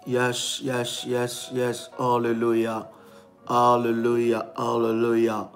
Yes, yes, yes, yes. Alléluia. Alléluia, alléluia.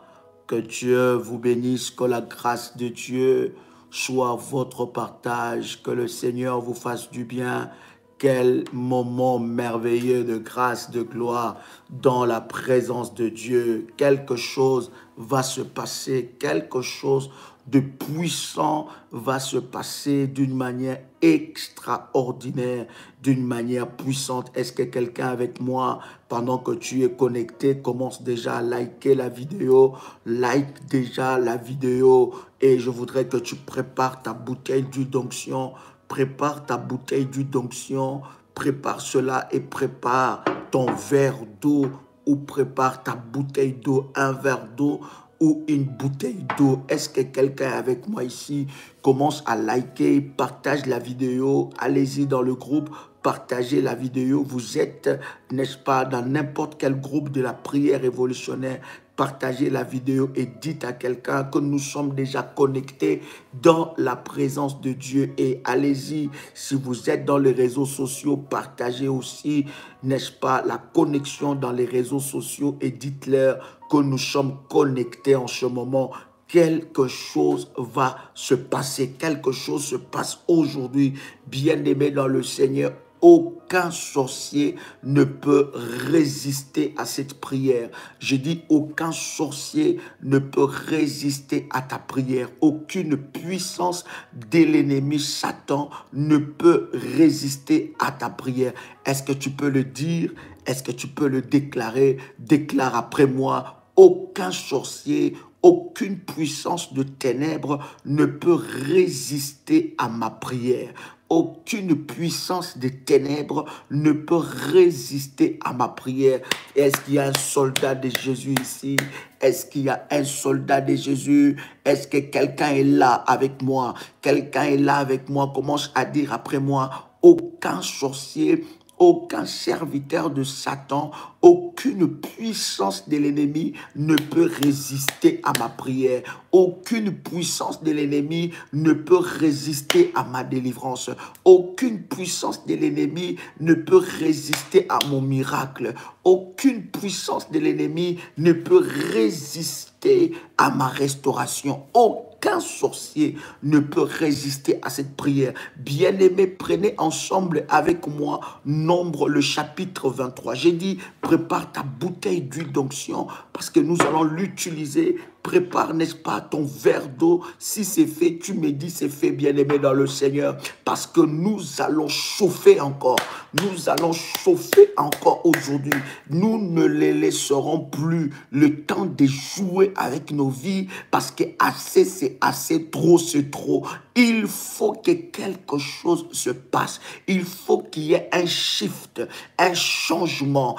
Que Dieu vous bénisse, que la grâce de Dieu soit votre partage, que le Seigneur vous fasse du bien. Quel moment merveilleux de grâce, de gloire dans la présence de Dieu. Quelque chose va se passer, quelque chose de puissant va se passer d'une manière extraordinaire, d'une manière puissante. Est-ce que quelqu'un avec moi, pendant que tu es connecté, commence déjà à liker la vidéo? Like déjà la vidéo et je voudrais que tu prépares ta bouteille d'huile d'onction. Prépare ta bouteille d'huile d'onction, prépare cela et prépare ton verre d'eau ou prépare ta bouteille d'eau, un verre d'eau ou une bouteille d'eau. Est-ce que quelqu'un avec moi ici commence à liker, partage la vidéo, allez-y dans le groupe, partagez la vidéo. Vous êtes, n'est-ce pas, dans n'importe quel groupe de la prière révolutionnaire. Partagez la vidéo et dites à quelqu'un que nous sommes déjà connectés dans la présence de Dieu. Et allez-y, si vous êtes dans les réseaux sociaux, partagez aussi, n'est-ce pas, la connexion dans les réseaux sociaux et dites-leur que nous sommes connectés en ce moment. Quelque chose va se passer, quelque chose se passe aujourd'hui. Bien-aimés dans le Seigneur, aucun sorcier ne peut résister à cette prière. Je dis aucun sorcier ne peut résister à ta prière. Aucune puissance de l'ennemi Satan ne peut résister à ta prière. Est-ce que tu peux le dire? Est-ce que tu peux le déclarer? Déclare après moi. Aucun sorcier, aucune puissance de ténèbres ne peut résister à ma prière. Aucune puissance des ténèbres ne peut résister à ma prière. Est-ce qu'il y a un soldat de Jésus ici? Est-ce qu'il y a un soldat de Jésus? Est-ce que quelqu'un est là avec moi? Quelqu'un est là avec moi. Commence à dire après moi, aucun sorcier, aucun serviteur de Satan, aucune puissance de l'ennemi ne peut résister à ma prière. Aucune puissance de l'ennemi ne peut résister à ma délivrance. Aucune puissance de l'ennemi ne peut résister à mon miracle. Aucune puissance de l'ennemi ne peut résister à ma restauration. Aucun sorcier ne peut résister à cette prière. Bien-aimés, prenez ensemble avec moi Nombre le chapitre 23. J'ai dit, prépare ta bouteille d'huile d'onction parce que nous allons l'utiliser. Prépare, n'est-ce pas, ton verre d'eau. Si c'est fait, tu me dis c'est fait, bien-aimé dans le Seigneur. Parce que nous allons chauffer encore. Nous allons chauffer encore aujourd'hui. Nous ne les laisserons plus le temps de jouer avec nos vies parce que assez, c'est assez, trop, c'est trop. Il faut que quelque chose se passe. Il faut qu'il y ait un shift, un changement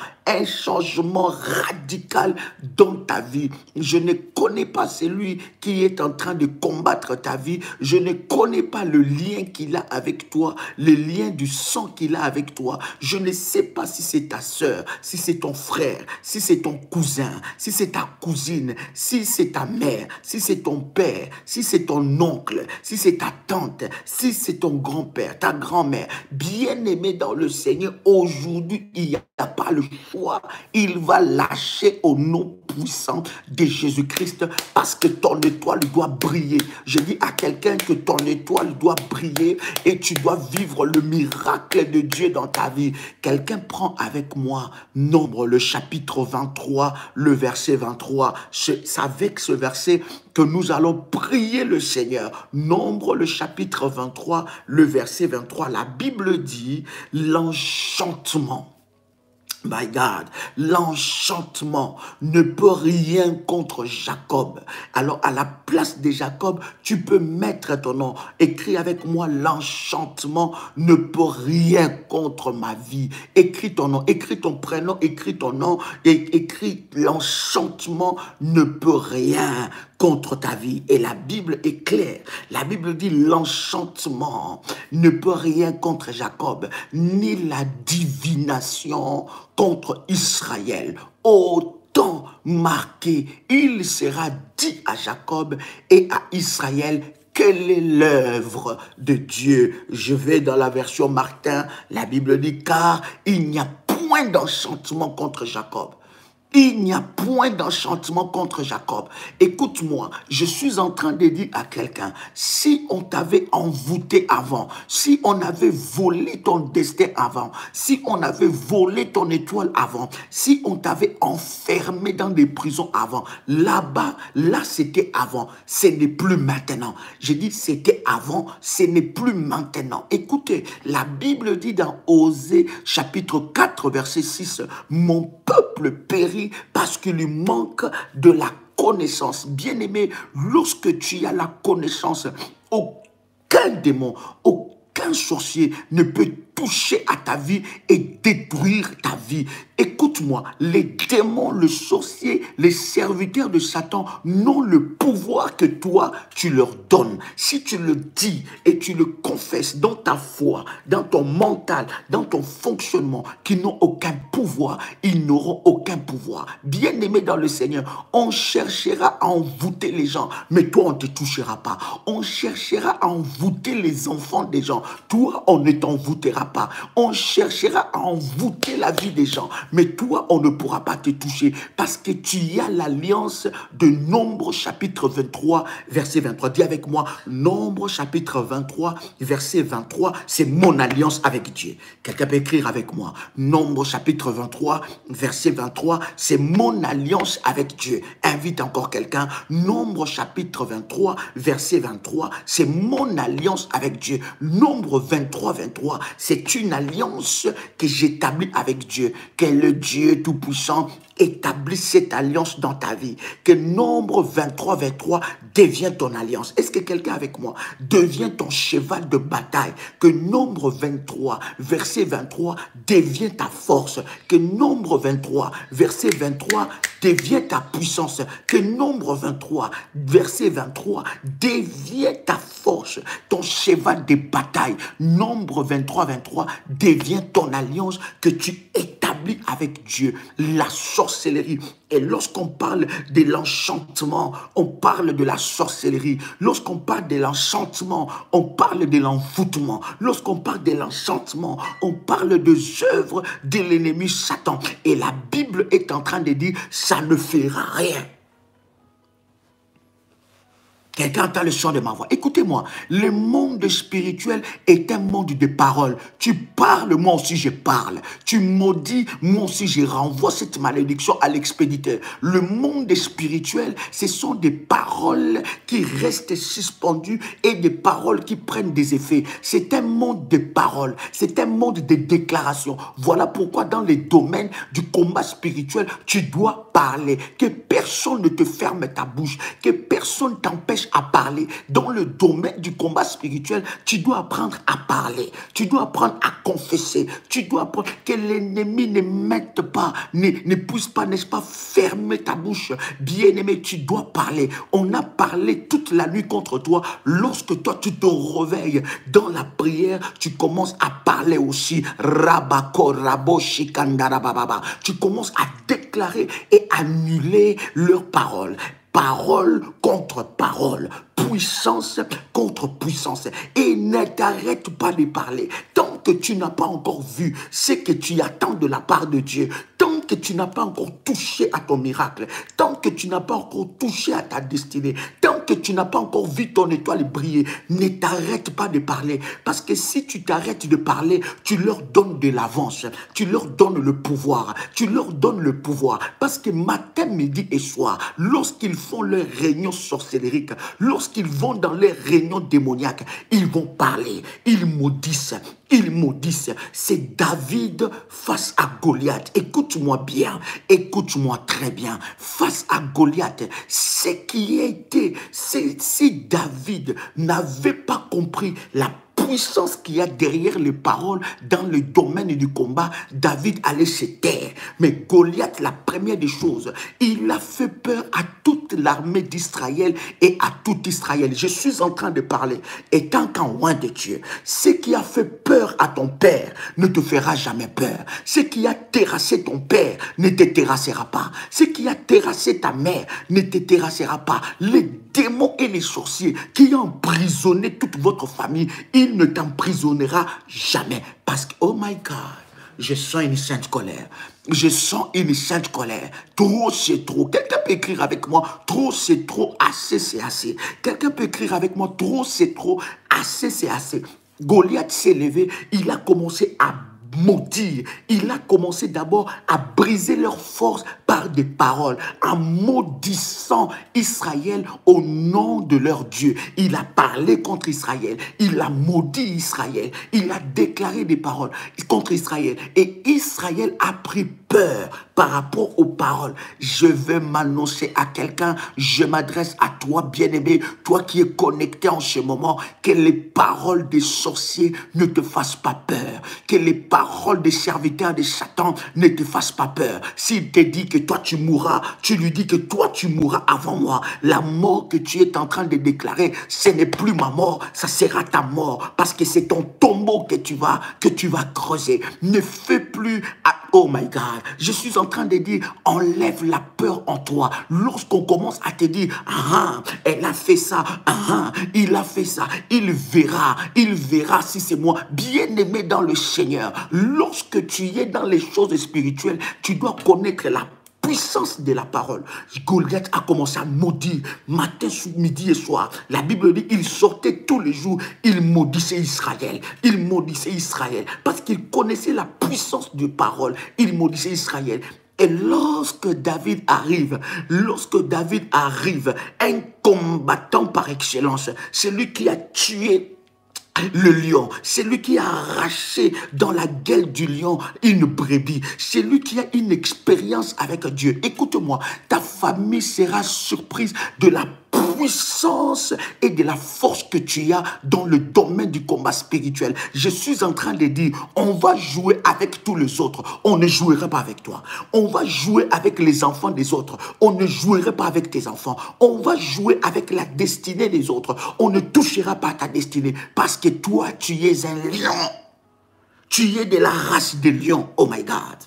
radical dans ta vie. Je ne connais pas celui qui est en train de combattre ta vie. Je ne connais pas le lien qu'il a avec toi, le lien du sang qu'il a avec toi. Je ne sais pas si c'est ta sœur, si c'est ton frère, si c'est ton cousin, si c'est ta cousine, si c'est ta mère, si c'est ton père, si c'est ton oncle, si c'est ta tante, si c'est ton grand-père, ta grand-mère. Bien-aimé dans le Seigneur, aujourd'hui, il n'y a pas le choix. Il va lâcher au nom puissant de Jésus-Christ parce que ton étoile doit briller. Je dis à quelqu'un que ton étoile doit briller et tu dois vivre le miracle de Dieu dans ta vie. Quelqu'un prend avec moi Nombre le chapitre 23, le verset 23. C'est avec ce verset que nous allons prier le Seigneur. Nombre le chapitre 23, le verset 23. La Bible dit l'enchantement. My God, l'enchantement ne peut rien contre Jacob. Alors, à la place de Jacob, tu peux mettre ton nom. Écris avec moi, l'enchantement ne peut rien contre ma vie. Écris ton nom, écris ton prénom, écris ton nom et écris l'enchantement ne peut rien contre ta vie. Et la Bible est claire. La Bible dit l'enchantement ne peut rien contre Jacob, ni la divination contre Israël. Autant marqué, il sera dit à Jacob et à Israël Quelle est l'œuvre de Dieu? Je vais dans la version Martin, la Bible dit, car il n'y a point d'enchantement contre Jacob. Il n'y a point d'enchantement contre Jacob. Écoute-moi, je suis en train de dire à quelqu'un, si on t'avait envoûté avant, si on avait volé ton destin avant, si on avait volé ton étoile avant, si on t'avait enfermé dans des prisons avant, là-bas, là c'était avant, ce n'est plus maintenant. Je dis c'était avant, ce n'est plus maintenant. Écoutez, la Bible dit dans Osée chapitre 4 verset 6, mon peuple périt parce qu'il lui manque de la connaissance. Bien-aimé, lorsque tu as la connaissance, aucun démon, aucun sorcier ne peut toucher à ta vie et détruire ta vie. Écoute-moi, les démons, le sorcier, les serviteurs de Satan n'ont le pouvoir que toi, tu leur donnes. Si tu le dis et tu le confesses dans ta foi, dans ton mental, dans ton fonctionnement, qu'ils n'ont aucun pouvoir, ils n'auront aucun pouvoir. Bien-aimé dans le Seigneur, on cherchera à envoûter les gens, mais toi, on ne te touchera pas. On cherchera à envoûter les enfants des gens. Toi, on ne t'envoûtera pas. On cherchera à envoûter la vie des gens, mais toi, on ne pourra pas te toucher parce que tu as l'alliance de Nombre chapitre 23, verset 23. Dis avec moi, Nombre chapitre 23, verset 23, c'est mon alliance avec Dieu. Quelqu'un peut écrire avec moi, Nombre chapitre 23, verset 23, c'est mon alliance avec Dieu. Invite encore quelqu'un, Nombre chapitre 23, verset 23, c'est mon alliance avec Dieu. Nombre 23, 23, c'est une alliance que j'établis avec Dieu, que le Dieu Tout-Puissant établisse cette alliance dans ta vie, que Nombre 23, 23 devient ton alliance. Est-ce que quelqu'un avec moi devient ton cheval de bataille, que Nombre 23, verset 23 devient ta force, que Nombre 23, verset 23 devient ta puissance, que Nombre 23, verset 23 devient ta force, ton cheval de bataille. Nombre 23, 23 devient ton alliance que tu établis avec Dieu. La sorcellerie. Et lorsqu'on parle de l'enchantement, on parle de la sorcellerie. Lorsqu'on parle de l'enchantement, on parle de l'envoûtement. Lorsqu'on parle de l'enchantement, on parle des œuvres de l'ennemi Satan. Et la Bible est en train de dire, ça ne fera rien. Quelqu'un entend le son de ma voix. Écoutez-moi, le monde spirituel est un monde de paroles. Tu parles, moi aussi je parle. Tu maudis, moi aussi je renvoie cette malédiction à l'expéditeur. Le monde spirituel, ce sont des paroles qui restent suspendues et des paroles qui prennent des effets. C'est un monde de paroles. C'est un monde de déclarations. Voilà pourquoi dans les domaines du combat spirituel, tu dois parler. Que personne ne te ferme ta bouche. Que personne t'empêche à parler. Dans le domaine du combat spirituel, tu dois apprendre à parler. Tu dois apprendre à confesser. Tu dois apprendre que l'ennemi ne mette pas, ne pousse pas, n'est-ce pas, fermer ta bouche. Bien-aimé, tu dois parler. On a parlé toute la nuit contre toi. Lorsque toi, tu te réveilles dans la prière, tu commences à parler aussi. Rabako, rabo, shikandara, bababa. Tu commences à déclarer et annuler leurs paroles. Parole contre parole, puissance contre puissance. Et ne t'arrête pas de parler. Tant que tu n'as pas encore vu ce que tu attends de la part de Dieu, tant que tu n'as pas encore touché à ton miracle, tant que tu n'as pas encore touché à ta destinée, tant que tu n'as pas encore vu ton étoile briller, ne t'arrête pas de parler. Parce que si tu t'arrêtes de parler, tu leur donnes de l'avance, tu leur donnes le pouvoir, tu leur donnes le pouvoir. Parce que matin, midi et soir, lorsqu'ils font leurs réunions sorcellériques, lorsqu'ils vont dans les réunions démoniaques, ils vont parler, ils maudissent. Ils maudissent. C'est David face à Goliath. Écoute-moi bien, écoute-moi très bien. Face à Goliath, ce qui a été, si David n'avait pas compris la puissance qu'il y a derrière les paroles dans le domaine du combat, David allait se taire. Mais Goliath, la première des choses, il a fait peur à toute l'armée d'Israël et à tout Israël. Je suis en train de parler, étant qu'en loin de Dieu. Ce qui a fait peur peur à ton père ne te fera jamais peur. Ce qui a terrassé ton père ne te terrassera pas. Ce qui a terrassé ta mère ne te terrassera pas. Les démons et les sorciers qui ont emprisonné toute votre famille, il ne t'emprisonnera jamais. Parce que, oh my God, je sens une sainte colère. Je sens une sainte colère. Trop, c'est trop. Quelqu'un peut écrire avec moi, trop, c'est trop, assez, c'est assez. Quelqu'un peut écrire avec moi, trop, c'est trop, assez, c'est assez. Goliath s'est levé, il a commencé à maudire. Il a commencé d'abord à briser leur force par des paroles, en maudissant Israël au nom de leur Dieu. Il a parlé contre Israël, il a maudit Israël, il a déclaré des paroles contre Israël. Et Israël a pris peur par rapport aux paroles. Je veux m'annoncer à quelqu'un, je m'adresse à toi, bien-aimé, toi qui es connecté en ce moment, que les paroles des sorciers ne te fassent pas peur, que les paroles des serviteurs de Satan ne te fassent pas peur. S'il te dit que toi tu mourras, tu lui dis que toi tu mourras avant moi. La mort que tu es en train de déclarer, ce n'est plus ma mort, ça sera ta mort, parce que c'est ton tombeau que tu vas creuser. Ne fais plus... Oh my God, je suis en train de dire, enlève la peur en toi. Lorsqu'on commence à te dire, elle a fait ça, il a fait ça, il verra si c'est moi. Bien-aimé dans le Seigneur, lorsque tu es dans les choses spirituelles, tu dois connaître la puissance de la parole. Goliath a commencé à maudire matin, midi et soir. La Bible dit il sortait tous les jours, il maudissait Israël. Il maudissait Israël parce qu'il connaissait la puissance de parole. Il maudissait Israël. Et lorsque David arrive, un combattant par excellence, celui qui a tué le lion, c'est lui qui a arraché dans la gueule du lion une brebis. C'est lui qui a une expérience avec Dieu. Écoute-moi, ta famille sera surprise de la puissance et de la force que tu as dans le domaine du combat spirituel. Je suis en train de dire, on va jouer avec tous les autres, on ne jouera pas avec toi. On va jouer avec les enfants des autres, on ne jouera pas avec tes enfants. On va jouer avec la destinée des autres, on ne touchera pas à ta destinée, parce que toi, tu es un lion. Tu es de la race des lions. Oh my God.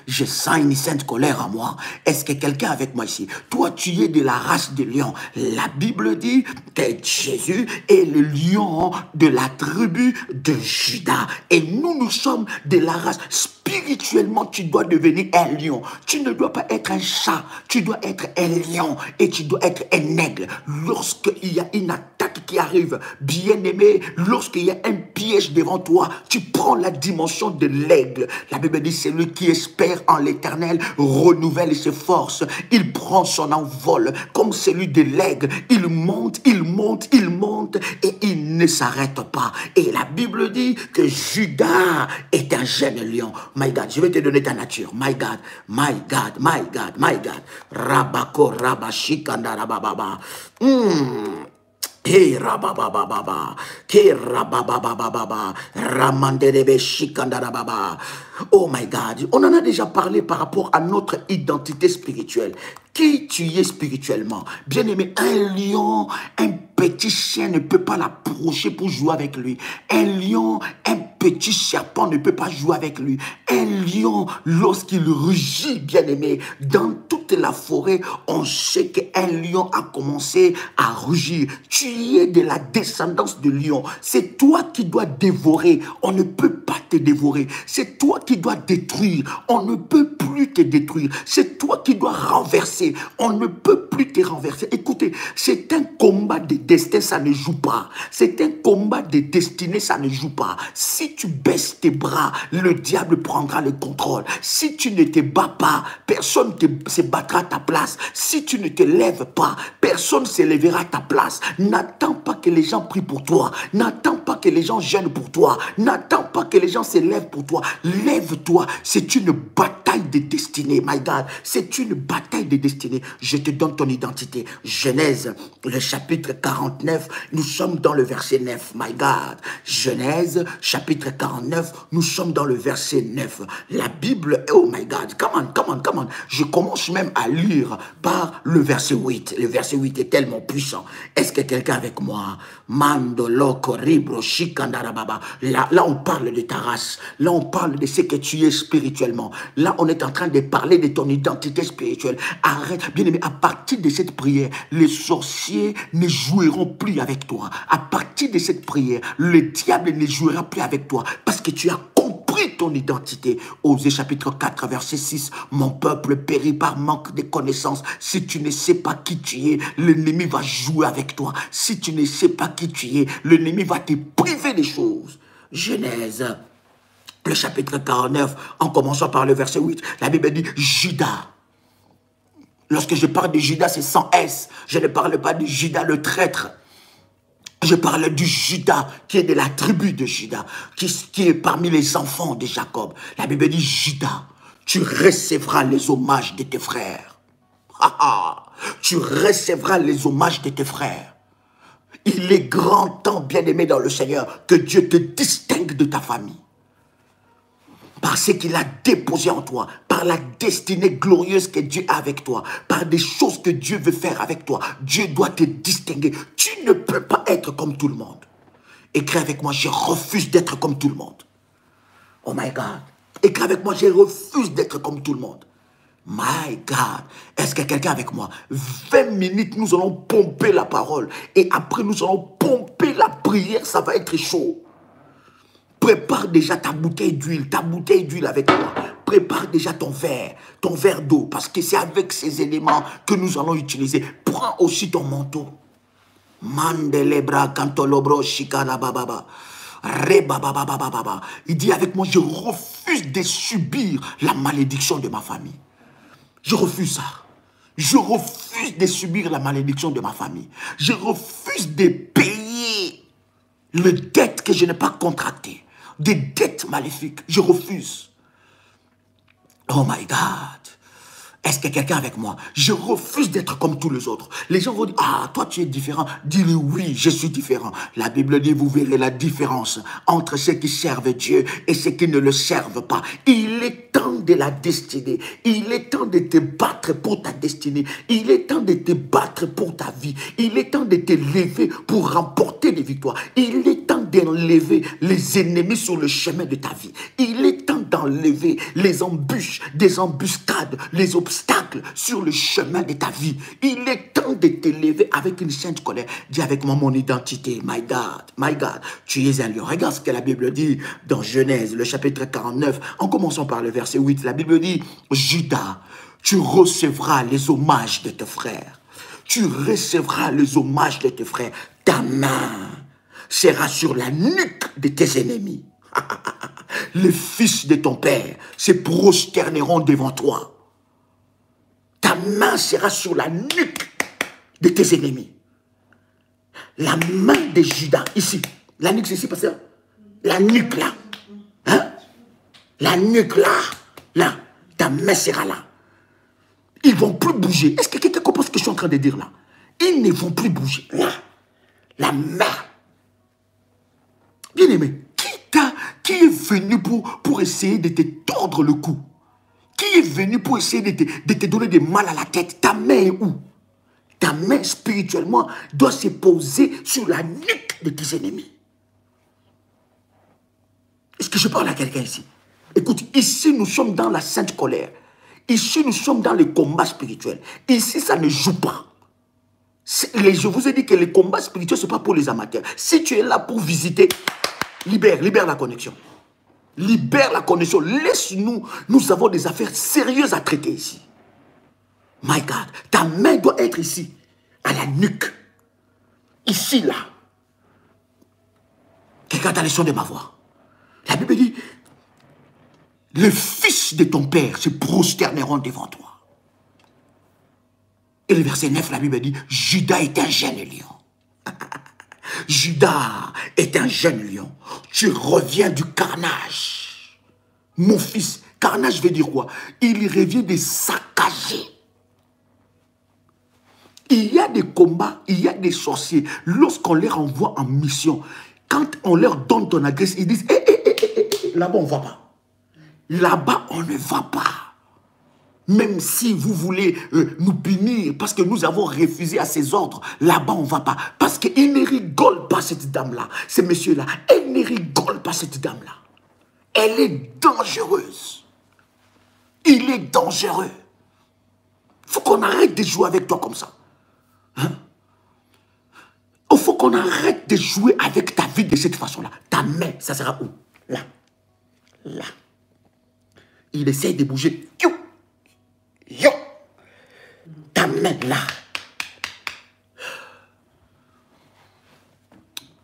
Je sens une sainte colère en moi. Est-ce que quelqu'un avec moi ici? Toi, tu es de la race des lions. La Bible dit que Jésus est le lion de la tribu de Juda. Et nous sommes de la race. Spirituellement, tu dois devenir un lion. Tu ne dois pas être un chat. Tu dois être un lion. Et tu dois être un aigle. Lorsqu'il y a une attaque qui arrive, bien-aimé, lorsqu'il y a un piège devant toi, tu prends la dimension de l'aigle. La Bible dit, c'est lui qui espère en l'Éternel renouvelle ses forces. Il prend son envol comme celui de l'aigle. Il monte, il monte, il monte et il ne s'arrête pas. Et la Bible dit que Judas est un jeune lion. My God, je vais te donner ta nature. My God, my God, my God, my God. Rabako, rabashikanda, rabababa. Ke rababababa, ke rababababa, ramanderebe shikandarababa. Oh my God, on en a déjà parlé par rapport à notre identité spirituelle. Qui tu es spirituellement? Bien-aimé, un lion, un petit chien ne peut pas l'approcher pour jouer avec lui. Un lion, un petit serpent ne peut pas jouer avec lui. Un lion, lorsqu'il rugit, bien-aimé, dans toute la forêt, on sait qu'un lion a commencé à rugir. Tu es de la descendance de lion. C'est toi qui dois dévorer. On ne peut pas te dévorer. C'est toi qui dois détruire. On ne peut plus te détruire. C'est toi qui dois renverser. On ne peut plus te renverser. Écoutez, c'est un combat de destin, ça ne joue pas. C'est un combat de destinée, ça ne joue pas. Si tu baisses tes bras, le diable prendra le contrôle. Si tu ne te bats pas, personne ne se battra à ta place. Si tu ne te lèves pas, personne ne se lèvera à ta place. N'attends pas que les gens prient pour toi. N'attends pas que les gens jeûnent pour toi. N'attends pas que les gens se lèvent pour toi. Lève-toi. C'est une bataille bataille de destinée, my God. C'est une bataille de destinée. Je te donne ton identité. Genèse, le chapitre 49, nous sommes dans le verset 9, my God. Genèse, chapitre 49, nous sommes dans le verset 9. La Bible, oh my God, come on, come on, come on. Je commence même à lire par le verset 8. Le verset 8 est tellement puissant. Est-ce que quelqu'un avec moi? Mando, loco, ribro, shikandarababa. Là, on parle de ta race. Là, on parle de ce que tu es spirituellement. Là, on est en train de parler de ton identité spirituelle. Arrête, bien aimé, à partir de cette prière, les sorciers ne joueront plus avec toi. À partir de cette prière, le diable ne jouera plus avec toi parce que tu as compris ton identité. Osée chapitre 4, verset 6. Mon peuple périt par manque de connaissances. Si tu ne sais pas qui tu es, l'ennemi va jouer avec toi. Si tu ne sais pas qui tu es, l'ennemi va te priver des choses. Genèse, le chapitre 49, en commençant par le verset 8, la Bible dit Judas. Lorsque je parle de Judas, c'est sans S. Je ne parle pas de Judas le traître. Je parle du Judas, qui est de la tribu de Judas, qui est parmi les enfants de Jacob. La Bible dit Judas, tu recevras les hommages de tes frères. Tu recevras les hommages de tes frères. Il est grand temps, bien-aimé dans le Seigneur, que Dieu te distingue de ta famille. Par ce qu'il a déposé en toi, par la destinée glorieuse que Dieu a avec toi, par des choses que Dieu veut faire avec toi. Dieu doit te distinguer. Tu ne peux pas être comme tout le monde. Écris avec moi, je refuse d'être comme tout le monde. Oh my God. Écris avec moi, je refuse d'être comme tout le monde. My God. Est-ce que quelqu'un avec moi? 20 minutes, nous allons pomper la parole. Et après, nous allons pomper la prière. Ça va être chaud. Prépare déjà ta bouteille d'huile avec toi. Prépare déjà ton verre d'eau, parce que c'est avec ces éléments que nous allons utiliser. Prends aussi ton manteau. Mandelebra kantolobro shikala bababa. Rebabababababa. Il dit avec moi, je refuse de subir la malédiction de ma famille. Je refuse ça. Je refuse de subir la malédiction de ma famille. Je refuse de payer les dettes que je n'ai pas contractées. Des dettes maléfiques. Je refuse. Oh my God. Est-ce que quelqu'un avec moi? Je refuse d'être comme tous les autres. Les gens vont dire, ah, toi tu es différent. Dis-le, oui, je suis différent. La Bible dit, vous verrez la différence entre ceux qui servent Dieu et ceux qui ne le servent pas. Il est temps de la destinée. Il est temps de te battre pour ta destinée. Il est temps de te battre pour ta vie. Il est temps de te lever pour remporter des victoires. Il est temps d'enlever les ennemis sur le chemin de ta vie. Il est temps d'enlever les embûches, des embuscades, les obstacles sur le chemin de ta vie. Il est temps de te lever avec une sainte colère. Dis avec moi mon identité. My God, tu es un lion. Regarde ce que la Bible dit dans Genèse, le chapitre 49, en commençant par le verset 8. La Bible dit, Judas, tu recevras les hommages de tes frères. Tu recevras les hommages de tes frères. Ta main sera sur la nuque de tes ennemis. Les fils de ton père se prosterneront devant toi. Ta main sera sur la nuque de tes ennemis. La main de Judas, ici. La nuque, c'est ici, pasteur. La nuque, là. Hein? La nuque, là. Là. Ta main sera là. Ils ne vont plus bouger. Est-ce que quelqu'un comprend ce que je suis en train de dire là? Ils ne vont plus bouger. Là. La main. Bien-aimé, qui est venu pour essayer de te tordre le cou? Qui est venu pour essayer de te donner des mal à la tête? Ta main est où? Ta main spirituellement doit se poser sur la nuque de tes ennemis. Est-ce que je parle à quelqu'un ici? Écoute, ici nous sommes dans la sainte colère. Ici nous sommes dans le combat spirituel. Ici ça ne joue pas. Je vous ai dit que le combat spirituel, ce n'est pas pour les amateurs. Si tu es là pour visiter, libère la connexion. Libère la connexion. Laisse-nous. Nous avons des affaires sérieuses à traiter ici. My God. Ta main doit être ici. À la nuque. Ici, là. Quelqu'un a le son de ma voix. La Bible dit, les fils de ton père se prosterneront devant toi. Et le verset 9, la Bible dit, Judas est un jeune lion. Judas est un jeune lion. Tu reviens du carnage. Mon fils, carnage veut dire quoi? Il revient de saccager. Il y a des combats, il y a des sorciers. Lorsqu'on les envoie en mission, quand on leur donne ton adresse, ils disent là-bas on ne va pas. Là-bas on ne va pas. Même si vous voulez nous punir parce que nous avons refusé à ses ordres, là-bas on ne va pas. Parce qu'il ne rigole pas cette dame-là, ce monsieur-là. Elle ne rigole pas cette dame-là. Elle est dangereuse. Il est dangereux. Il faut qu'on arrête de jouer avec toi comme ça. Hein? Il faut qu'on arrête de jouer avec ta vie de cette façon-là. Ta main, ça sera où? Là. Là. Il essaie de bouger. Yo. Yo. Ta main là.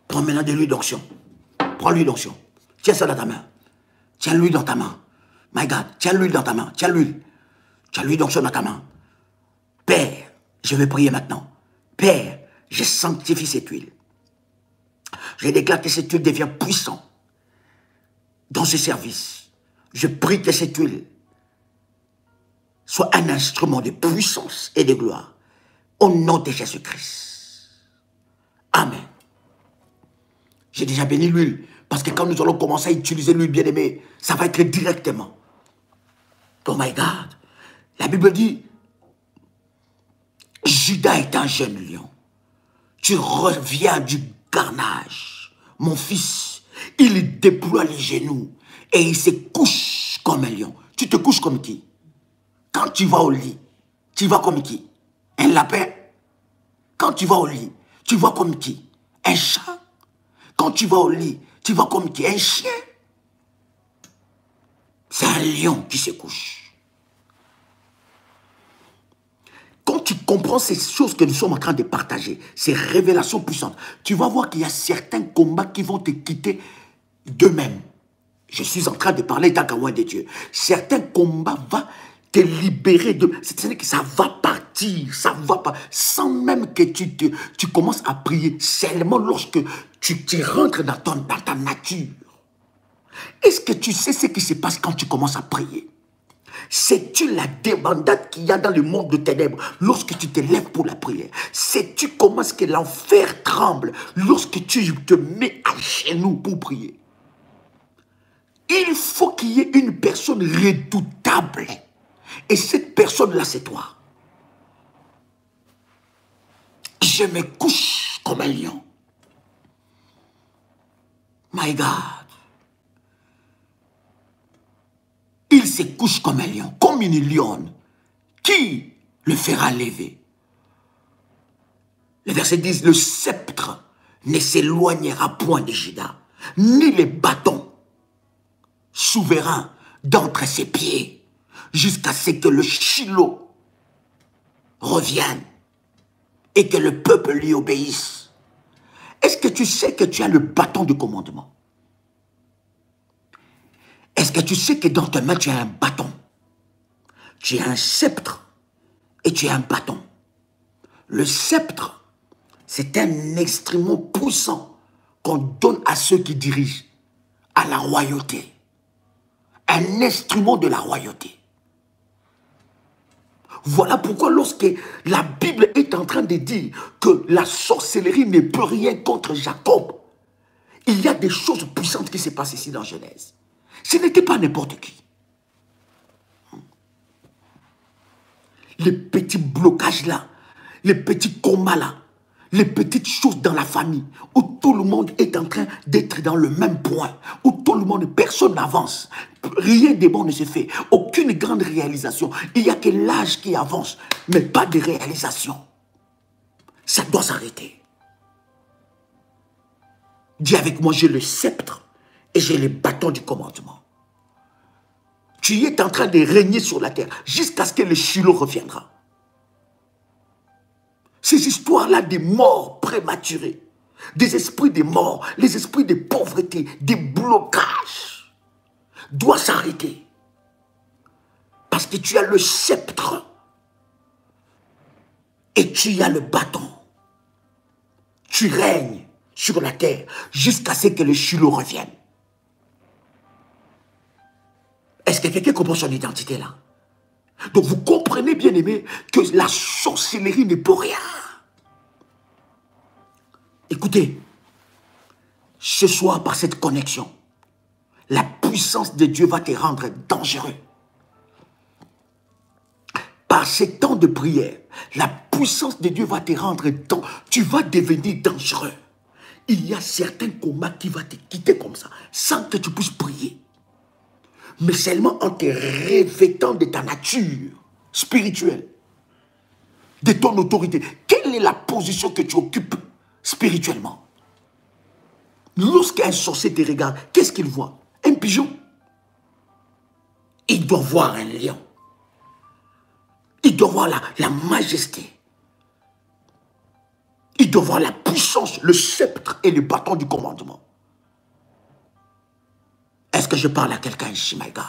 Prends maintenant de l'huile d'onction. Prends l'huile d'onction. Tiens ça dans ta main. Tiens l'huile dans ta main. My God, tiens l'huile dans ta main. Tiens l'huile. Tiens l'huile d'onction dans ta main. Père, je vais prier maintenant. Père, je sanctifie cette huile. Je déclare que cette huile devient puissante dans ce service. Je prie que cette huile soit un instrument de puissance et de gloire. Au nom de Jésus-Christ. Amen. J'ai déjà béni l'huile. Parce que quand nous allons commencer à utiliser l'huile bien-aimée, ça va être directement. Oh my God. La Bible dit, Judas est un jeune lion. Tu reviens du carnage. Mon fils, il déploie les genoux et il se couche comme un lion. Tu te couches comme qui? Quand tu vas au lit, tu vas comme qui? Un lapin. Quand tu vas au lit, tu vas comme qui? Un chat. Quand tu vas au lit, tu vas comme qui? Un chien. C'est un lion qui se couche. Quand tu comprends ces choses que nous sommes en train de partager, ces révélations puissantes, tu vas voir qu'il y a certains combats qui vont te quitter d'eux-mêmes. Je suis en train de parler d'un témoin de Dieu. Certains combats vont te libérer de... C'est-à-dire que ça va partir, ça va pas, sans même que tu commences à prier, seulement lorsque tu rentres dans ta nature. Est-ce que tu sais ce qui se passe quand tu commences à prier? Sais-tu la débandade qu'il y a dans le monde de ténèbres lorsque tu te lèves pour la prière? Sais-tu comment est-ce que l'enfer tremble lorsque tu te mets à genoux pour prier? Il faut qu'il y ait une personne redoutable. Et cette personne-là, c'est toi. Je me couche comme un lion. My God. Il se couche comme un lion, comme une lionne. Qui le fera lever? Le verset 10, le sceptre ne s'éloignera point de Juda, ni les bâtons souverains d'entre ses pieds, jusqu'à ce que le Shiloh revienne et que le peuple lui obéisse. Est-ce que tu sais que tu as le bâton de commandement? Est-ce que tu sais que dans ta main, tu as un bâton? Tu as un sceptre et tu as un bâton. Le sceptre, c'est un instrument puissant qu'on donne à ceux qui dirigent, à la royauté. Un instrument de la royauté. Voilà pourquoi lorsque la Bible est en train de dire que la sorcellerie ne peut rien contre Jacob, il y a des choses puissantes qui se passent ici dans Genèse. Ce n'était pas n'importe qui. Les petits blocages là, les petits combats là, les petites choses dans la famille, où tout le monde est en train d'être dans le même point, où tout le monde, personne n'avance, rien de bon ne se fait, aucune grande réalisation. Il n'y a que l'âge qui avance, mais pas de réalisation. Ça doit s'arrêter. Dis avec moi, j'ai le sceptre et j'ai les bâtons du commandement. Tu es en train de régner sur la terre jusqu'à ce que le Shiloh reviendra. Ces histoires-là des morts prématurés, des esprits de mort, les esprits de pauvreté, des blocages, doivent s'arrêter. Parce que tu as le sceptre et tu as le bâton. Tu règnes sur la terre jusqu'à ce que le Shiloh revienne. Est-ce que quelqu'un comprend son identité là? Donc vous comprenez, bien aimé, que la sorcellerie n'est pour rien. Écoutez, ce soir, par cette connexion, la puissance de Dieu va te rendre dangereux. Par ces temps de prière, la puissance de Dieu va te rendre dangereux. Tu vas devenir dangereux. Il y a certains combats qui vont te quitter comme ça, sans que tu puisses prier. Mais seulement en te revêtant de ta nature spirituelle, de ton autorité. Quelle est la position que tu occupes spirituellement? Lorsqu'un sorcier te regarde, qu'est-ce qu'il voit? Un pigeon. Il doit voir un lion. Il doit voir la majesté. Il doit voir la puissance, le sceptre et le bâton du commandement. Est-ce que je parle à quelqu'un ici, my God?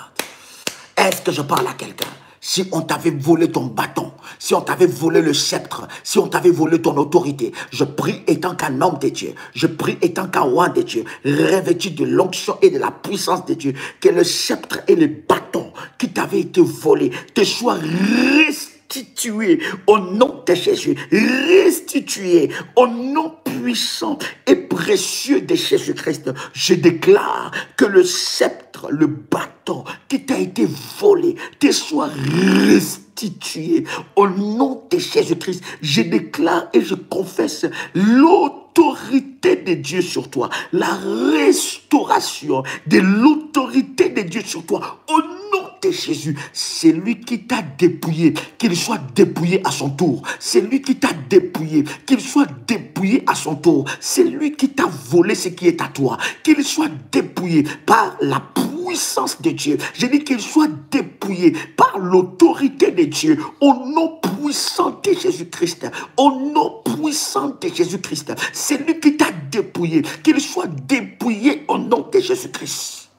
Est-ce que je parle à quelqu'un? Si on t'avait volé ton bâton, si on t'avait volé le sceptre, si on t'avait volé ton autorité, je prie étant qu'un homme de Dieu, je prie étant qu'un roi de Dieu, revêtu de l'onction et de la puissance de Dieu, que le sceptre et le bâton qui t'avaient été volés te soient restitués au nom de Jésus, restitués au nom puissant et précieux de Jésus-Christ. Je déclare que le sceptre, le bâton qui t'a été volé te soit restitué au nom de Jésus-Christ. Je déclare et je confesse l'autorité de Dieu sur toi, la restauration de l'autorité de Dieu sur toi au nom de Jésus. C'est lui qui t'a dépouillé, qu'il soit dépouillé à son tour. C'est lui qui t'a dépouillé, qu'il soit dépouillé à son tour. C'est lui qui t'a volé ce qui est à toi, qu'il soit dépouillé par la puissance de Dieu. Je dis qu'il soit dépouillé par l'autorité de Dieu au nom puissant de Jésus-Christ. Au nom puissant de Jésus-Christ. C'est lui qui t'a dépouillé, qu'il soit dépouillé au nom de Jésus-Christ.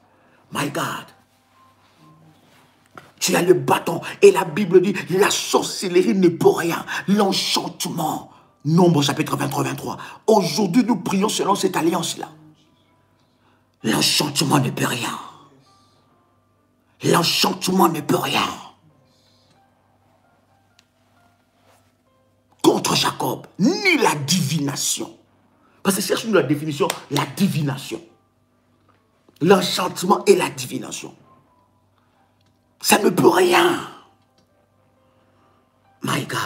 My God. Tu as le bâton et la Bible dit la sorcellerie n'est pour rien. L'enchantement. Nombre chapitre 23. Aujourd'hui, nous prions selon cette alliance-là. L'enchantement ne peut rien. L'enchantement ne peut rien. Contre Jacob, ni la divination. Parce que cherche-nous la définition, la divination. L'enchantement et la divination. Ça ne peut rien. My God.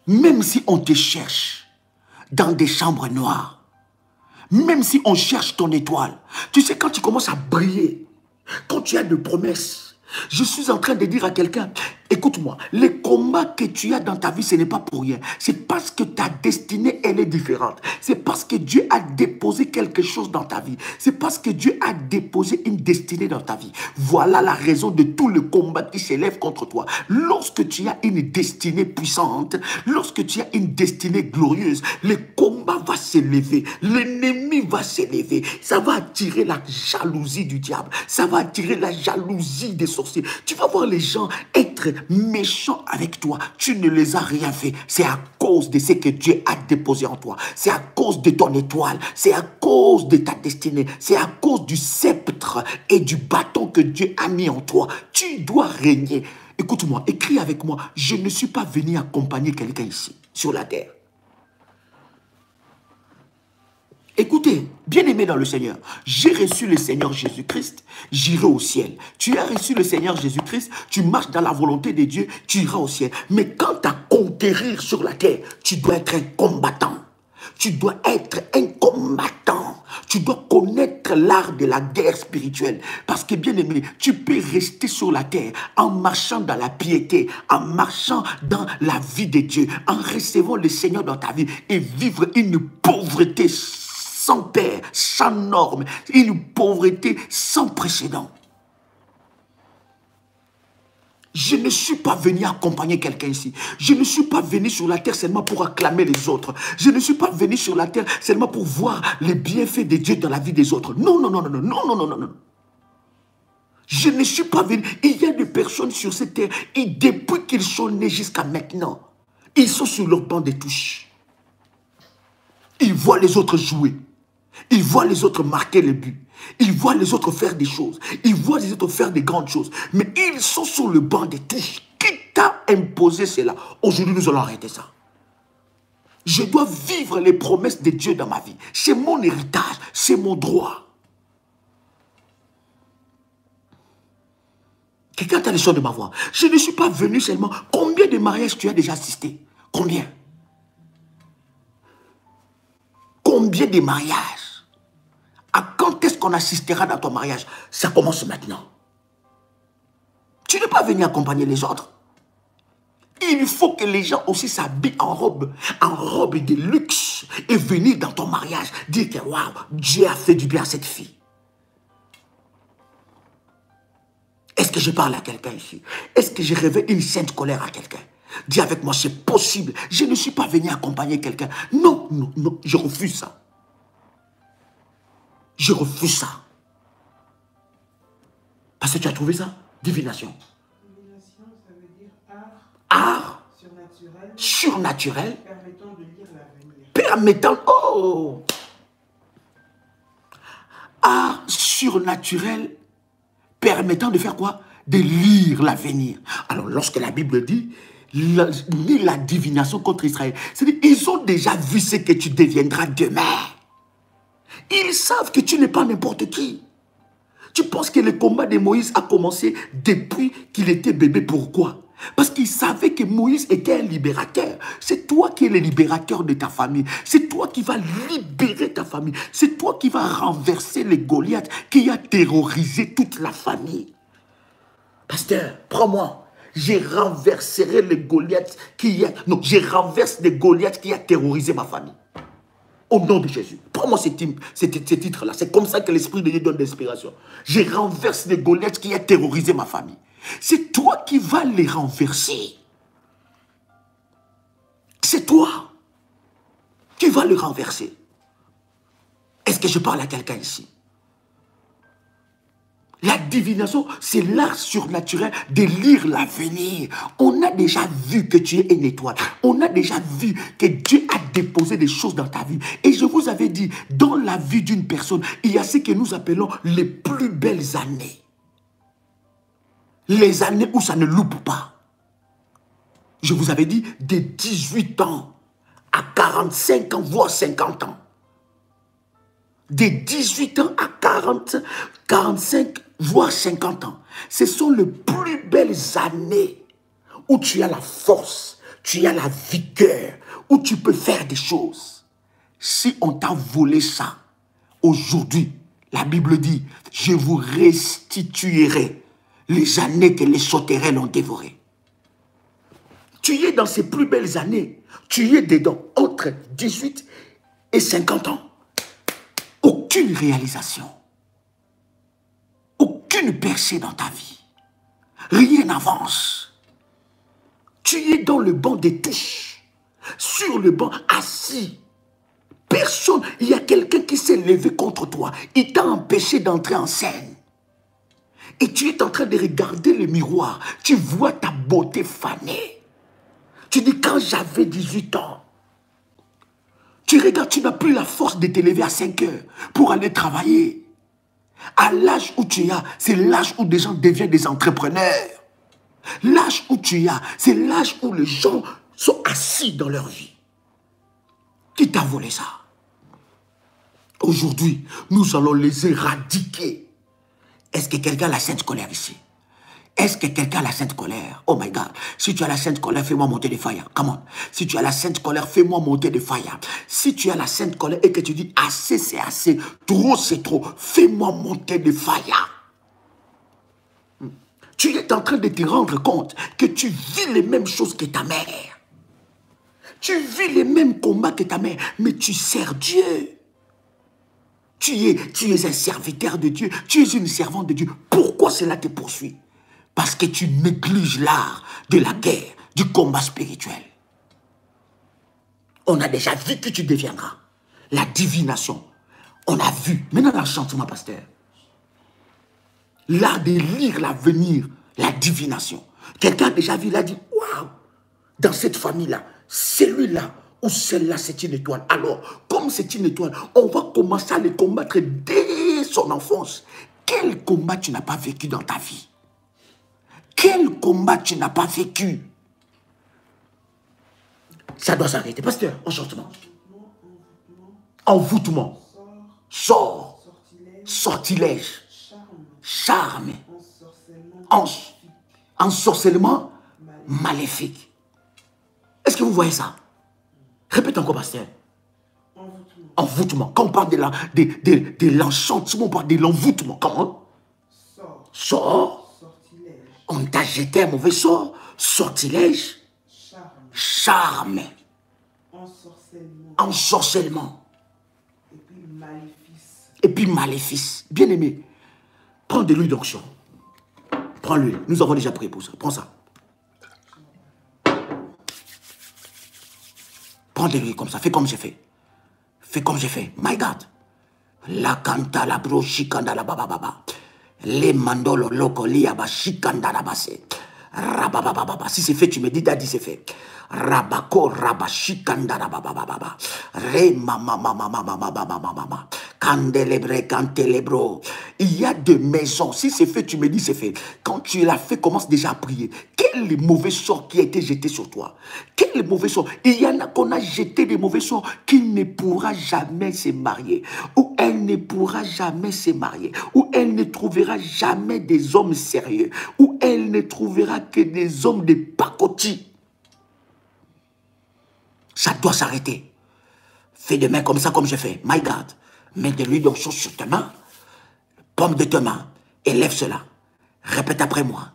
Même si on te cherche dans des chambres noires, même si on cherche ton étoile, tu sais, quand tu commences à briller, quand tu as de promesses, je suis en train de dire à quelqu'un, écoute-moi, les combats que tu as dans ta vie, ce n'est pas pour rien. C'est parce que ta destinée, elle est différente. C'est parce que Dieu a déposé quelque chose dans ta vie. C'est parce que Dieu a déposé une destinée dans ta vie. Voilà la raison de tout le combat qui s'élève contre toi. Lorsque tu as une destinée puissante, lorsque tu as une destinée glorieuse, le combat va s'élever. L'ennemi va s'élever. Ça va attirer la jalousie du diable. Ça va attirer la jalousie des sorciers. Tu vas voir les gens être méchants avec toi. Tu ne les as rien fait. C'est à cause de ce que Dieu a déposé en toi. C'est à cause de ton étoile. C'est à cause de ta destinée. C'est à cause du sceptre et du bâton que Dieu a mis en toi. Tu dois régner. Écoute-moi, écris avec moi. Je ne suis pas venu accompagner quelqu'un ici, sur la terre. Écoutez, bien-aimé dans le Seigneur, j'ai reçu le Seigneur Jésus-Christ, j'irai au ciel. Tu as reçu le Seigneur Jésus-Christ, tu marches dans la volonté de Dieu, tu iras au ciel. Mais quant à conquérir sur la terre, tu dois être un combattant. Tu dois être un combattant. Tu dois connaître l'art de la guerre spirituelle. Parce que, bien-aimé, tu peux rester sur la terre en marchant dans la piété, en marchant dans la vie de Dieu, en recevant le Seigneur dans ta vie et vivre une pauvreté sans père, sans normes, une pauvreté sans précédent. Je ne suis pas venu accompagner quelqu'un ici. Je ne suis pas venu sur la terre seulement pour acclamer les autres. Je ne suis pas venu sur la terre seulement pour voir les bienfaits de Dieu dans la vie des autres. Non, non, non, non, non, non, non, non, non, non. Je ne suis pas venu. Il y a des personnes sur cette terre et depuis qu'ils sont nés jusqu'à maintenant, ils sont sur leur banc de touche. Ils voient les autres jouer. Ils voient les autres marquer les buts. Ils voient les autres faire des choses. Ils voient les autres faire des grandes choses. Mais ils sont sur le banc des touches. Qui t'a imposé cela? Aujourd'hui, nous allons arrêter ça. Je dois vivre les promesses de Dieu dans ma vie. C'est mon héritage. C'est mon droit. Quelqu'un t'a le son de ma voix. Je ne suis pas venu seulement. Combien de mariages tu as déjà assisté? Combien? Combien de mariages? À quand est-ce qu'on assistera dans ton mariage? Ça commence maintenant. Tu n'es pas venu accompagner les autres. Il faut que les gens aussi s'habillent en robe de luxe et venir dans ton mariage dire que waouh, Dieu a fait du bien à cette fille. Est-ce que je parle à quelqu'un ici? Est-ce que je réveille une sainte colère à quelqu'un? Dis avec moi, c'est possible. Je ne suis pas venu accompagner quelqu'un. Non, non, non, je refuse ça. Je refuse ça. Parce que tu as trouvé ça? Divination. Divination, ça veut dire Art. Surnaturel. Permettant de lire l'avenir. Permettant, oh! Art surnaturel permettant de faire quoi? De lire l'avenir. Alors, lorsque la Bible dit, ni la divination contre Israël, c'est-à-dire, ils ont déjà vu ce que tu deviendras demain. Ils savent que tu n'es pas n'importe qui. Tu penses que le combat de Moïse a commencé depuis qu'il était bébé. Pourquoi? Parce qu'il savait que Moïse était un libérateur. C'est toi qui es le libérateur de ta famille. C'est toi qui vas libérer ta famille. C'est toi qui vas renverser les Goliaths qui a terrorisé toute la famille. Pasteur, prends-moi. Je renverserai les Goliaths qui a... Non, je renverse les Goliaths qui a terrorisé ma famille. Au nom de Jésus. Prends-moi ce titre-là. C'est comme ça que l'Esprit de Dieu donne l'inspiration. Je renverse les Goliaths qui a terrorisé ma famille. C'est toi qui vas les renverser. C'est toi qui vas les renverser. Est-ce que je parle à quelqu'un ici? La divination, c'est l'art surnaturel de lire l'avenir. On a déjà vu que tu es une étoile. On a déjà vu que Dieu a déposé des choses dans ta vie. Et je vous avais dit, dans la vie d'une personne, il y a ce que nous appelons les plus belles années. Les années où ça ne loupe pas. Je vous avais dit, de 18 ans à 45 ans, voire 50 ans. De 18 ans à 40, 45, voire 50 ans. Ce sont les plus belles années où tu as la force, tu as la vigueur, où tu peux faire des choses. Si on t'a volé ça, aujourd'hui, la Bible dit, je vous restituerai les années que les sauterelles ont dévorées. Tu es dans ces plus belles années. Tu es dedans entre 18 et 50 ans. Aucune réalisation. Aucune percée dans ta vie. Rien n'avance. Tu es dans le banc des touches. Sur le banc, assis. Personne, il y a quelqu'un qui s'est levé contre toi. Il t'a empêché d'entrer en scène. Et tu es en train de regarder le miroir. Tu vois ta beauté fanée. Tu dis, quand j'avais 18 ans, tu regardes, tu n'as plus la force de te lever à 5 heures pour aller travailler. À l'âge où tu as, c'est l'âge où des gens deviennent des entrepreneurs. L'âge où tu as, c'est l'âge où les gens sont assis dans leur vie. Qui t'a volé ça? Aujourd'hui, nous allons les éradiquer. Est-ce que quelqu'un a la sainte colère ici? Est-ce que quelqu'un a la sainte colère? Oh my God. Si tu as la sainte colère, fais-moi monter des fire. Come on. Si tu as la sainte colère, fais-moi monter des fire. Si tu as la sainte colère et que tu dis assez, c'est assez, trop, c'est trop, fais-moi monter des fire. Tu es en train de te rendre compte que tu vis les mêmes choses que ta mère. Tu vis les mêmes combats que ta mère, mais tu sers Dieu. Tu es un serviteur de Dieu. Tu es une servante de Dieu. Pourquoi cela te poursuit? Parce que tu négliges l'art de la guerre, du combat spirituel. On a déjà vu que tu deviendras. La divination. On a vu. Maintenant, l'enchantement, pasteur. L'art de lire l'avenir, la divination. Quelqu'un a déjà vu, il a dit, waouh, dans cette famille-là, celui-là ou celle-là, c'est une étoile. Alors, comme c'est une étoile, on va commencer à les combattre dès son enfance. Quel combat tu n'as pas vécu dans ta vie? Quel combat tu n'as pas vécu? Ça doit s'arrêter. Pasteur, enchantement. Envoûtement. Sort. Sortilège. Charme. Ensorcellement maléfique. Est-ce que vous voyez ça? Répète encore, pasteur. Envoûtement. Quand on parle de l'enchantement, on parle de l'envoûtement. Comment? Sort. On t'a jeté un mauvais sort. Sortilège. Charme. Ensorcellement. Et puis maléfice. Bien aimé, prends de l'huile d'onction. Prends l'huile. Nous avons déjà prié pour ça. Prends ça. Prends de l'huile comme ça. Fais comme j'ai fait. Fais comme j'ai fait. My God. La canta la bro shikanda la baba baba. Les mandolo loco liaba shikanda la basse. Rabababa. Si c'est fait, tu me dis, Daddy, c'est fait. Rabako rabashikanda rabababa. Re mama mama mama mama mama mama. Candelebre cantelebro. Il y a des maisons. Si c'est fait, tu me dis c'est fait. Quand tu l'as fait, commence déjà à prier. Quel mauvais sort qui a été jeté sur toi? Quel mauvais sort? Il y en a qu'on a jeté des mauvais sorts qui ne pourra jamais se marier. Ou elle ne pourra jamais se marier. Ou elle ne trouvera jamais des hommes sérieux. Ou elle ne trouvera que des hommes de pacotille. Ça doit s'arrêter. Fais de main comme ça, comme je fais. My God. Mets de l'huile d'onction sur ta main. Paume de ta main. Et lève cela. Répète après moi.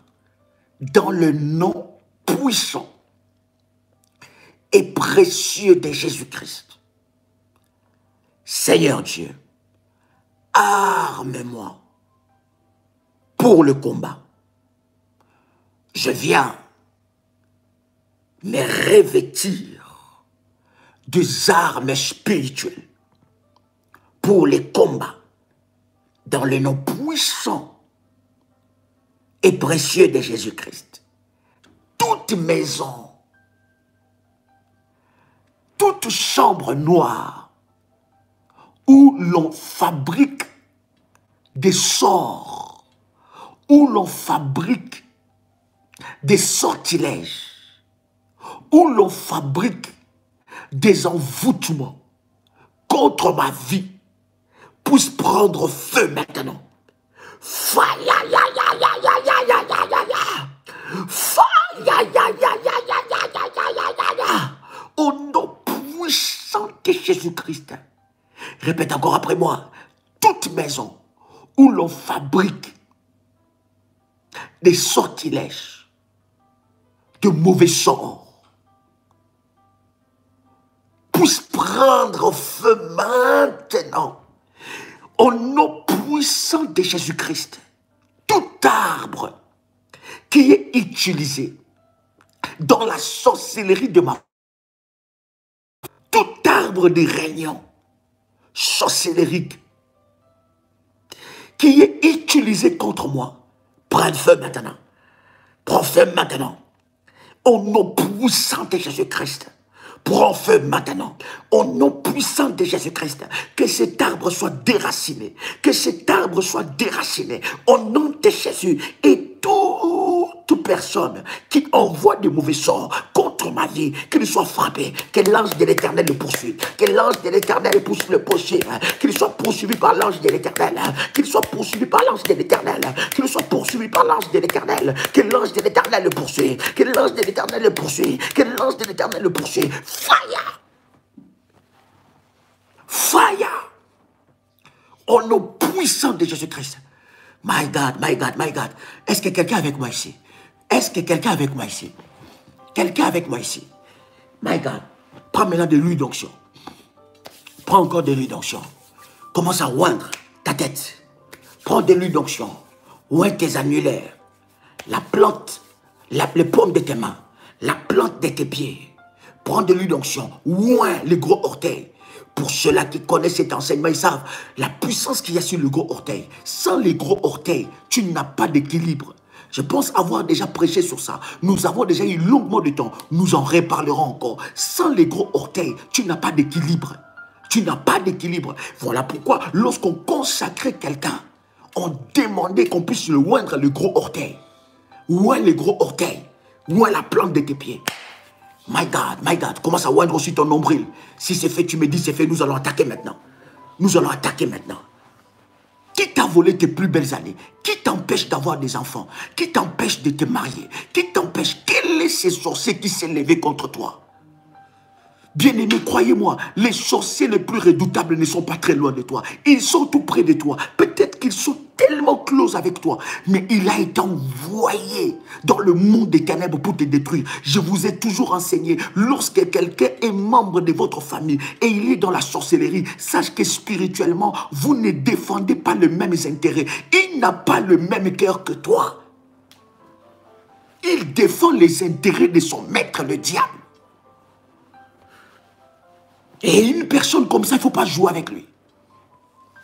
Dans le nom puissant et précieux de Jésus-Christ. Seigneur Dieu, arme-moi pour le combat. Je viens me revêtir des armes spirituelles pour les combats dans le nom puissant et précieux de Jésus-Christ. Toute maison, toute chambre noire où l'on fabrique des sorts, où l'on fabrique des sortilèges, où l'on fabrique des envoûtements contre ma vie, puisse prendre feu maintenant. Fire, au nom puissant de Jésus-Christ. Répète encore après moi. Toute maison où l'on fabrique des sortilèges, de mauvais sorts, puisse prendre feu maintenant. Au nom puissant de Jésus-Christ, tout arbre qui est utilisé dans la sorcellerie de ma vie, tout arbre de réunion sorcellerique qui est utilisé contre moi, prends feu maintenant. Prends feu maintenant. Au nom puissant de Jésus-Christ. Prends feu maintenant. Au nom puissant de Jésus-Christ. Que cet arbre soit déraciné. Que cet arbre soit déraciné. Au nom de Jésus. Et toute personne qui envoie de mauvais sorts contre ma vie, qu'il soit frappé. Que l'ange de l'Éternel le poursuive. Que l'ange de l'Éternel puisse le poursuivre. Qu'il soit poursuivi par l'ange de l'Éternel. Qu'il soit poursuivi par l'ange de l'Éternel. Qu'il soit poursuivi par l'ange de l'Éternel. Que l'ange de l'Éternel le poursuive. Que l'ange de l'Éternel le poursuive. Que l'ange de l'Éternel le poursuive. Fire! Fire! Au nom puissant de Jésus-Christ. My God, my God, my God. Est-ce que quelqu'un est avec moi ici? Est-ce que quelqu'un est avec moi ici? Quelqu'un est avec moi ici? My God. Prends maintenant de l'huile d'onction. Prends encore de l'huile d'onction. Commence à oindre ta tête. Prends de l'huile d'onction. Oins tes annulaires. La plante, les paumes de tes mains. La plante de tes pieds. Prends de l'huile d'onction. Oins les gros orteils. Pour ceux-là qui connaissent cet enseignement, ils savent la puissance qu'il y a sur le gros orteil. Sans les gros orteils, tu n'as pas d'équilibre. Je pense avoir déjà prêché sur ça. Nous avons déjà eu longuement de temps. Nous en reparlerons encore. Sans les gros orteils, tu n'as pas d'équilibre. Tu n'as pas d'équilibre. Voilà pourquoi, lorsqu'on consacrait quelqu'un, on demandait qu'on puisse le oindre le gros orteil. Où est le gros orteil? Où est la plante de tes pieds? My God, commence à oindre aussi ton nombril. Si c'est fait, tu me dis c'est fait, nous allons attaquer maintenant. Nous allons attaquer maintenant. Qui t'a volé tes plus belles années? Qui t'empêche d'avoir des enfants? Qui t'empêche de te marier? Qui t'empêche? Quel est ce sorcier qui s'est levé contre toi? Bien-aimé, croyez-moi, les sorciers les plus redoutables ne sont pas très loin de toi. Ils sont tout près de toi. Peut-être qu'ils sont tellement close avec toi, mais il a été envoyé dans le monde des ténèbres pour te détruire. Je vous ai toujours enseigné, lorsque quelqu'un est membre de votre famille et il est dans la sorcellerie, sache que spirituellement, vous ne défendez pas les mêmes intérêts. Il n'a pas le même cœur que toi. Il défend les intérêts de son maître, le diable. Et une personne comme ça, il ne faut pas jouer avec lui.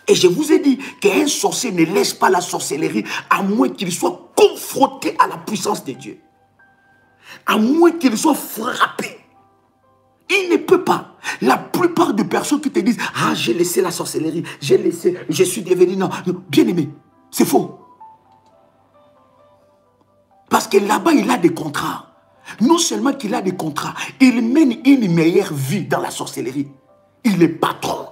Et je vous ai dit qu'un sorcier ne laisse pas la sorcellerie à moins qu'il soit confronté à la puissance de Dieu. À moins qu'il soit frappé. Il ne peut pas. La plupart des personnes qui te disent « Ah, j'ai laissé la sorcellerie, j'ai laissé, je suis devenu... » Non, bien aimé, c'est faux. Parce que là-bas, il a des contrats. Non seulement qu'il a des contrats, il mène une meilleure vie dans la sorcellerie. Il est patron.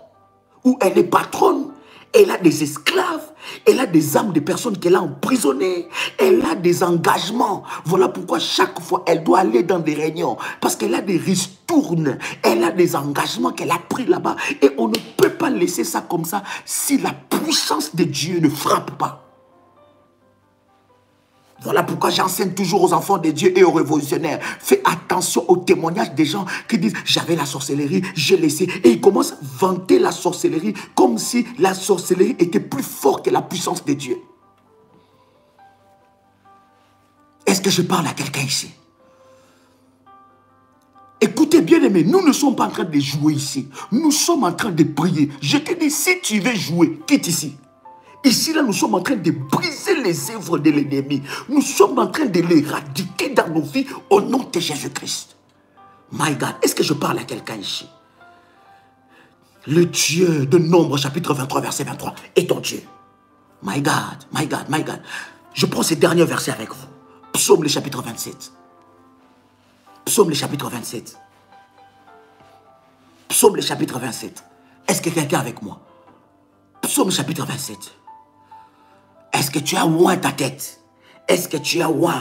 Ou elle est patronne. Elle a des esclaves. Elle a des âmes de personnes qu'elle a emprisonnées. Elle a des engagements. Voilà pourquoi chaque fois, elle doit aller dans des réunions. Parce qu'elle a des ristournes. Elle a des engagements qu'elle a pris là-bas. Et on ne peut pas laisser ça comme ça si la puissance de Dieu ne frappe pas. Voilà pourquoi j'enseigne toujours aux enfants de Dieu et aux révolutionnaires. Fais attention aux témoignages des gens qui disent « J'avais la sorcellerie, j'ai laissé ». Et ils commencent à vanter la sorcellerie comme si la sorcellerie était plus forte que la puissance de Dieu. Est-ce que je parle à quelqu'un ici? Écoutez bien aimé, nous ne sommes pas en train de jouer ici. Nous sommes en train de prier. Je te dis, si tu veux jouer, quitte ici. Ici, là, nous sommes en train de briser les œuvres de l'ennemi. Nous sommes en train de l'éradiquer dans nos vies au nom de Jésus-Christ. My God, est-ce que je parle à quelqu'un ici? Le Dieu de Nombre, chapitre 23, verset 23, est ton Dieu. My God, my God, my God. Je prends ces derniers versets avec vous. Psaume, le chapitre 27. Psaume, le chapitre 27. Psaume, le chapitre 27. Est-ce que quelqu'un est avec moi? Psaume, chapitre 27. Est-ce que tu as oint ta tête? Est-ce que tu as oint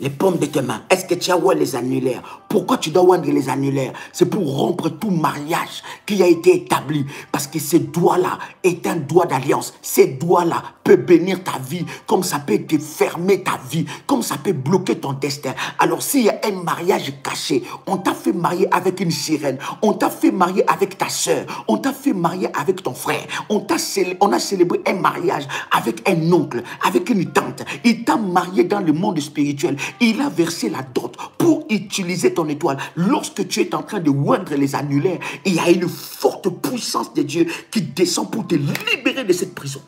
les paumes de tes mains? Est-ce que tu as oint les annulaires? Pourquoi tu dois oindre les annulaires? C'est pour rompre tout mariage qui a été établi. Parce que ce doigt-là est un doigt d'alliance. Ce doigt-là peut bénir ta vie, comme ça peut te fermer ta vie, comme ça peut bloquer ton destin. Alors s'il y a un mariage caché, on t'a fait marier avec une sirène, on t'a fait marier avec ta soeur, on t'a fait marier avec ton frère, on a célébré un mariage avec un oncle, avec une tante, il t'a marié dans le monde spirituel, il a versé la dot pour utiliser ton étoile. Lorsque tu es en train de oindre les annulaires, il y a une forte puissance de Dieu qui descend pour te libérer de cette prison.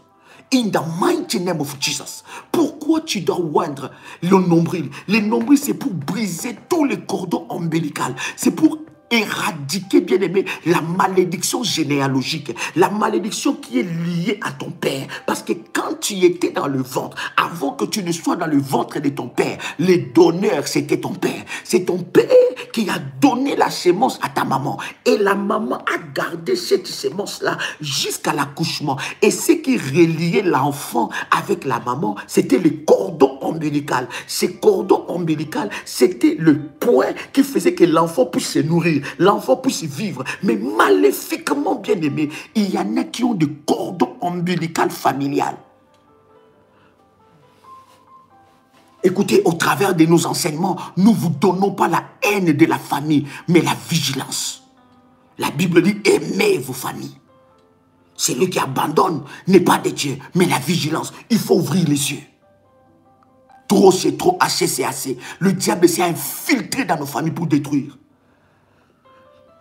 In the mighty name of Jesus. Pourquoi tu dois oindre le nombril? Le nombril, c'est pour briser tous les cordons ombilicaux. C'est pour éradiquer, bien aimé, la malédiction généalogique. La malédiction qui est liée à ton père. Parce que quand tu étais dans le ventre, avant que tu ne sois dans le ventre de ton père, le donneur, c'était ton père. C'est ton père qui a donné la sémence à ta maman. Et la maman a gardé cette sémence-là jusqu'à l'accouchement. Et ce qui reliait l'enfant avec la maman, c'était le cordon ombilical. Ce cordon ombilical, c'était le point qui faisait que l'enfant puisse se nourrir, l'enfant puisse vivre. Mais maléfiquement, bien aimé, il y en a qui ont des cordons ombilical familial. Écoutez, au travers de nos enseignements, nous ne vous donnons pas la haine de la famille, mais la vigilance. La Bible dit, aimez vos familles. Celui qui abandonne n'est pas de Dieu, mais la vigilance. Il faut ouvrir les yeux. Trop c'est trop, assez c'est assez. Le diable s'est infiltré dans nos familles pour détruire.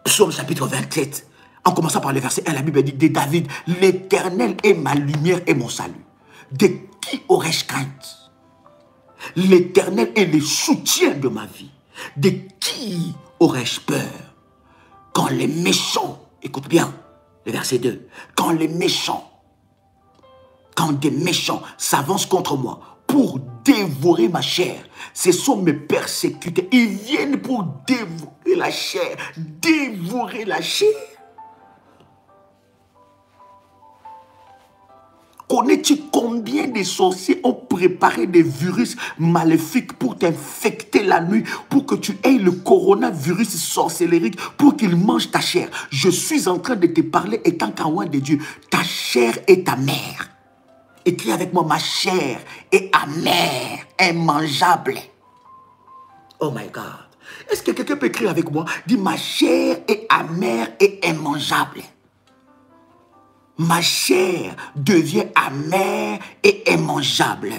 Psaume chapitre 27, en commençant par le verset 1, la Bible dit, de David, l'Éternel est ma lumière et mon salut. De qui aurais-je crainte? L'Éternel est le soutien de ma vie. De qui aurais-je peur quand les méchants Écoute bien, le verset 2. Quand des méchants s'avancent contre moi pour dévorer ma chair, ce sont mes persécuteurs. Ils viennent pour dévorer la chair. Dévorer la chair. Connais-tu combien de sorciers ont préparé des virus maléfiques pour t'infecter la nuit, pour que tu aies le coronavirus sorcellérique, pour qu'ils mangent ta chair? Je suis en train de te parler étant qu'un de Dieu. Ta chair est amère. Écris avec moi, ma chair est amère, immangeable. Oh my God. Est-ce que quelqu'un peut écrire avec moi? Dis, ma chair est amère et immangeable. Ma chair devient amère et immangeable.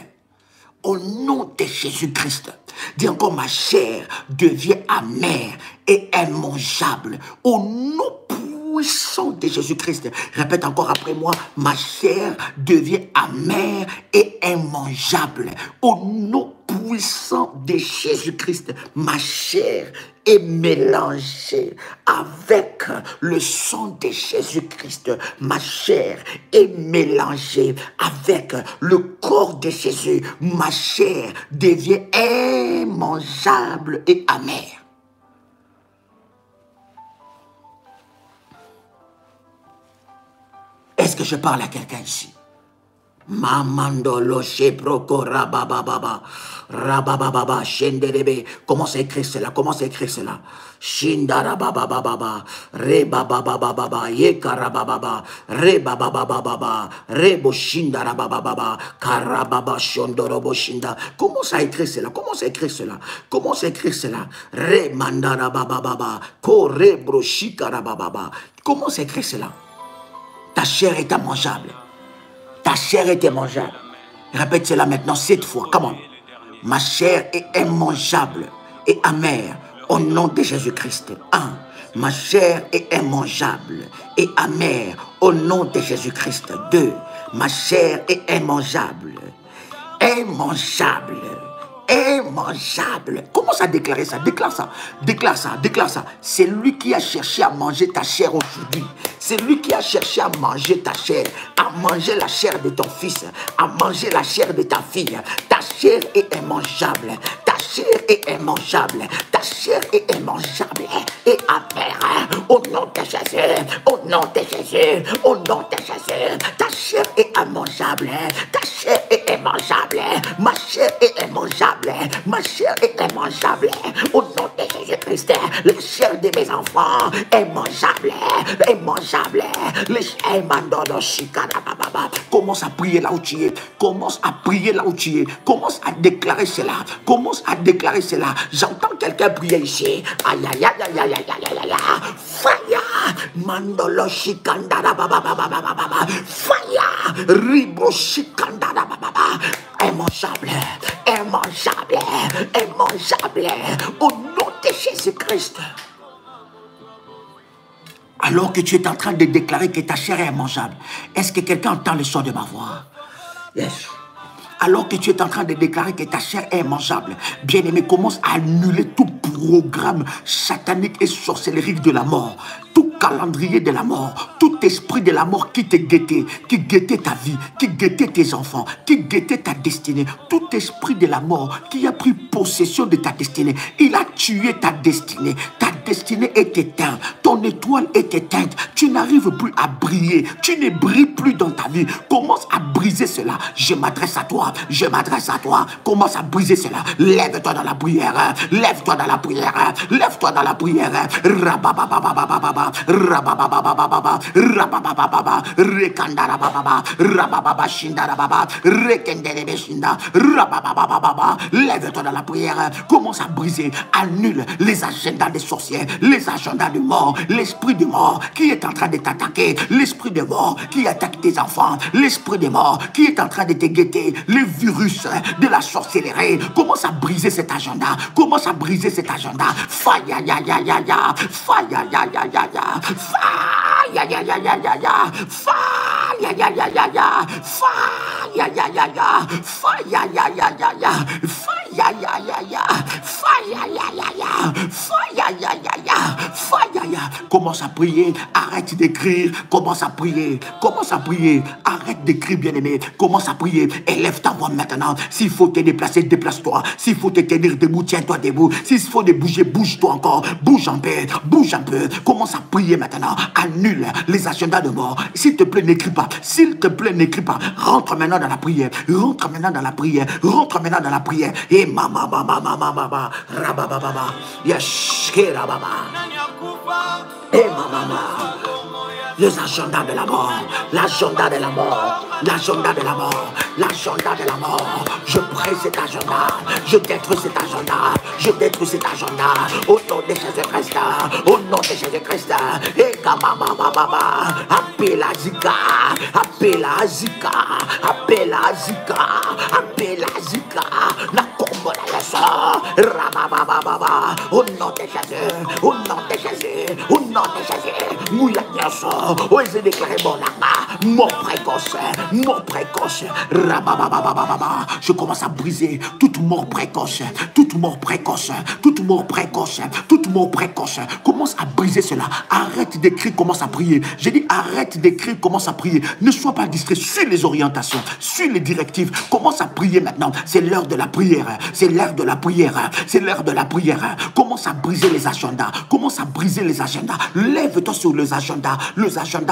Au nom de Jésus-Christ. Dis encore, ma chair devient amère et immangeable. Au nom puissant de Jésus-Christ. Répète encore après moi, ma chair devient amère et immangeable. Au nom puissant de Jésus-Christ, ma chair est mélangée avec le sang de Jésus-Christ. Ma chair est mélangée avec le corps de Jésus. Ma chair devient immangeable et amère. Est-ce que je parle à quelqu'un ici? Mamandolo shebroko rabababa rabababa shenderebe. Commence à écrire cela, commence à écrire cela. Shindarabababa rebabababa yekarabababa rebabababa rebo shindarabababa karababa shondorobo shinda. Commence à écrire cela, commence à écrire cela, commence à écrire cela. Remandarabababa korebro shikarabababa. Commence à écrire cela. Ta chair est immangeable. Ta chair est immangeable. Répète cela maintenant 7 fois. Comment? Ma chair est immangeable et amère au nom de Jésus-Christ. 1. Ma chair est immangeable et amère au nom de Jésus-Christ. 2. Ma chair est immangeable. Immangeable. Immangeable. Commence à déclarer ça. Déclare ça. Déclare ça. Déclare ça. C'est lui qui a cherché à manger ta chair aujourd'hui. C'est lui qui a cherché à manger ta chair, à manger la chair de ton fils, à manger la chair de ta fille. Ta chair est immangeable. Ta chair est immangeable. Ta chair est immangeable et amère. Au nom de Jésus. Au nom de Jésus. Au nom de Jésus. Ta chair est immangeable. Ta chair est immangeable. Ma chair est immangeable. Ma chair est immangeable. Au nom de Jésus-Christ. La chair de mes enfants est mangeable. Est mangeable. Les chairs m'endonnent. Commence à prier là où tu es. Commence à prier là où tu es. Commence à déclarer cela. Commence à déclarer cela. J'entends quelqu'un prier ici. Aïe aïe aïe aïe aïe aïe aïe aïe. Fire. Mandolo shikandara baba baba baba. Fire. Ribro shikandara baba. Immangeable. Immangeable. Immangeable. Au nom de Jésus-Christ. Alors que tu es en train de déclarer que ta chair est immangeable, est-ce que quelqu'un entend le son de ma voix? Yes. Alors que tu es en train de déclarer que ta chair est immangeable, bien-aimé, commence à annuler tout programme satanique et sorcellérique de la mort, tout calendrier de la mort, tout esprit de la mort qui te guettait, qui guettait ta vie, qui guettait tes enfants, qui guettait ta destinée, tout esprit de la mort qui a pris possession de ta destinée, il a tué ta destinée. Ta destinée est éteinte, ton étoile est éteinte, tu n'arrives plus à briller, tu ne brilles plus dans ta vie. Commence à briser cela. Je m'adresse à toi, je m'adresse à toi. Commence à briser cela. Lève-toi dans la prière, lève-toi dans la prière, lève-toi dans la prière. Rababababababa, rababababababa, rabababababa, rekandarabababa, rabababa shindarababa, rekenderebe shinda, rabababababa. Lève-toi dans la prière. Commence à briser, annule les agendas des sorciers, les agendas de mort, l'esprit de mort qui est en train de t'attaquer, l'esprit de mort qui attaque tes enfants, l'esprit de mort qui est en train de te guetter, le virus de la sorcellerie. Commence à briser cet agenda, commence à briser cet agenda. Fire, ya, ya, ya, ya, fire, ya, ya, ya, ya, fire, ya, ya, ya, ya, ya, fire, ya, ya, ya, ya, ya, fire, ya, ya, ya, ya, fire, ya, ya, ya, ya, fire, ya, ya, ya, ya, fire, ya, ya, ya, fire, ya, ya, ya, fire, ya. Commence à prier. Arrête d'écrire. Commence à prier. Commence à prier. Arrête d'écrire, bien-aimé. Commence à prier. Élève ta voix maintenant. S'il faut te déplacer, déplace-toi. S'il faut te tenir debout, tiens-toi debout. S'il faut te bouger, bouge-toi encore. Bouge un peu. Bouge un peu. Commence à prier maintenant. Annule les agendas de mort. S'il te plaît, n'écris pas. S'il te plaît, n'écris pas. Rentre maintenant dans la prière. Rentre maintenant dans la prière. Rentre maintenant dans la prière. Et mama, mama, mama, mama, rabababa. Yes, rababa. Et mama. Les agendas de la mort, l'agenda de la mort, l'agenda de la mort, l'agenda de la mort. Je prie cet agenda, je détruis cet agenda, je détruis cet agenda. Au nom de Jésus-Christ, au nom de Jésus-Christ. Et kamama mama, appelle à Zika, appelle à Zika, appelle à Zika, appelle à Zika. La combo de la sort, rabababa. Au nom de Jésus, au nom de Jésus, au nom de Jésus. Mouilla bien sort. Oui, j'ai déclaré mon âme, mort précoce, rababababababa. Je commence à briser toute mort précoce, toute mort précoce, toute mort précoce, toute mort précoce. Commence à briser cela. Arrête d'écrire, commence à prier. J'ai dit arrête d'écrire, commence à prier. Ne sois pas distrait, suis les orientations, suis les directives. Commence à prier maintenant. C'est l'heure de la prière. C'est l'heure de la prière. C'est l'heure de la prière. Commence à briser les agendas. Commence à briser les agendas. Lève-toi sur les agendas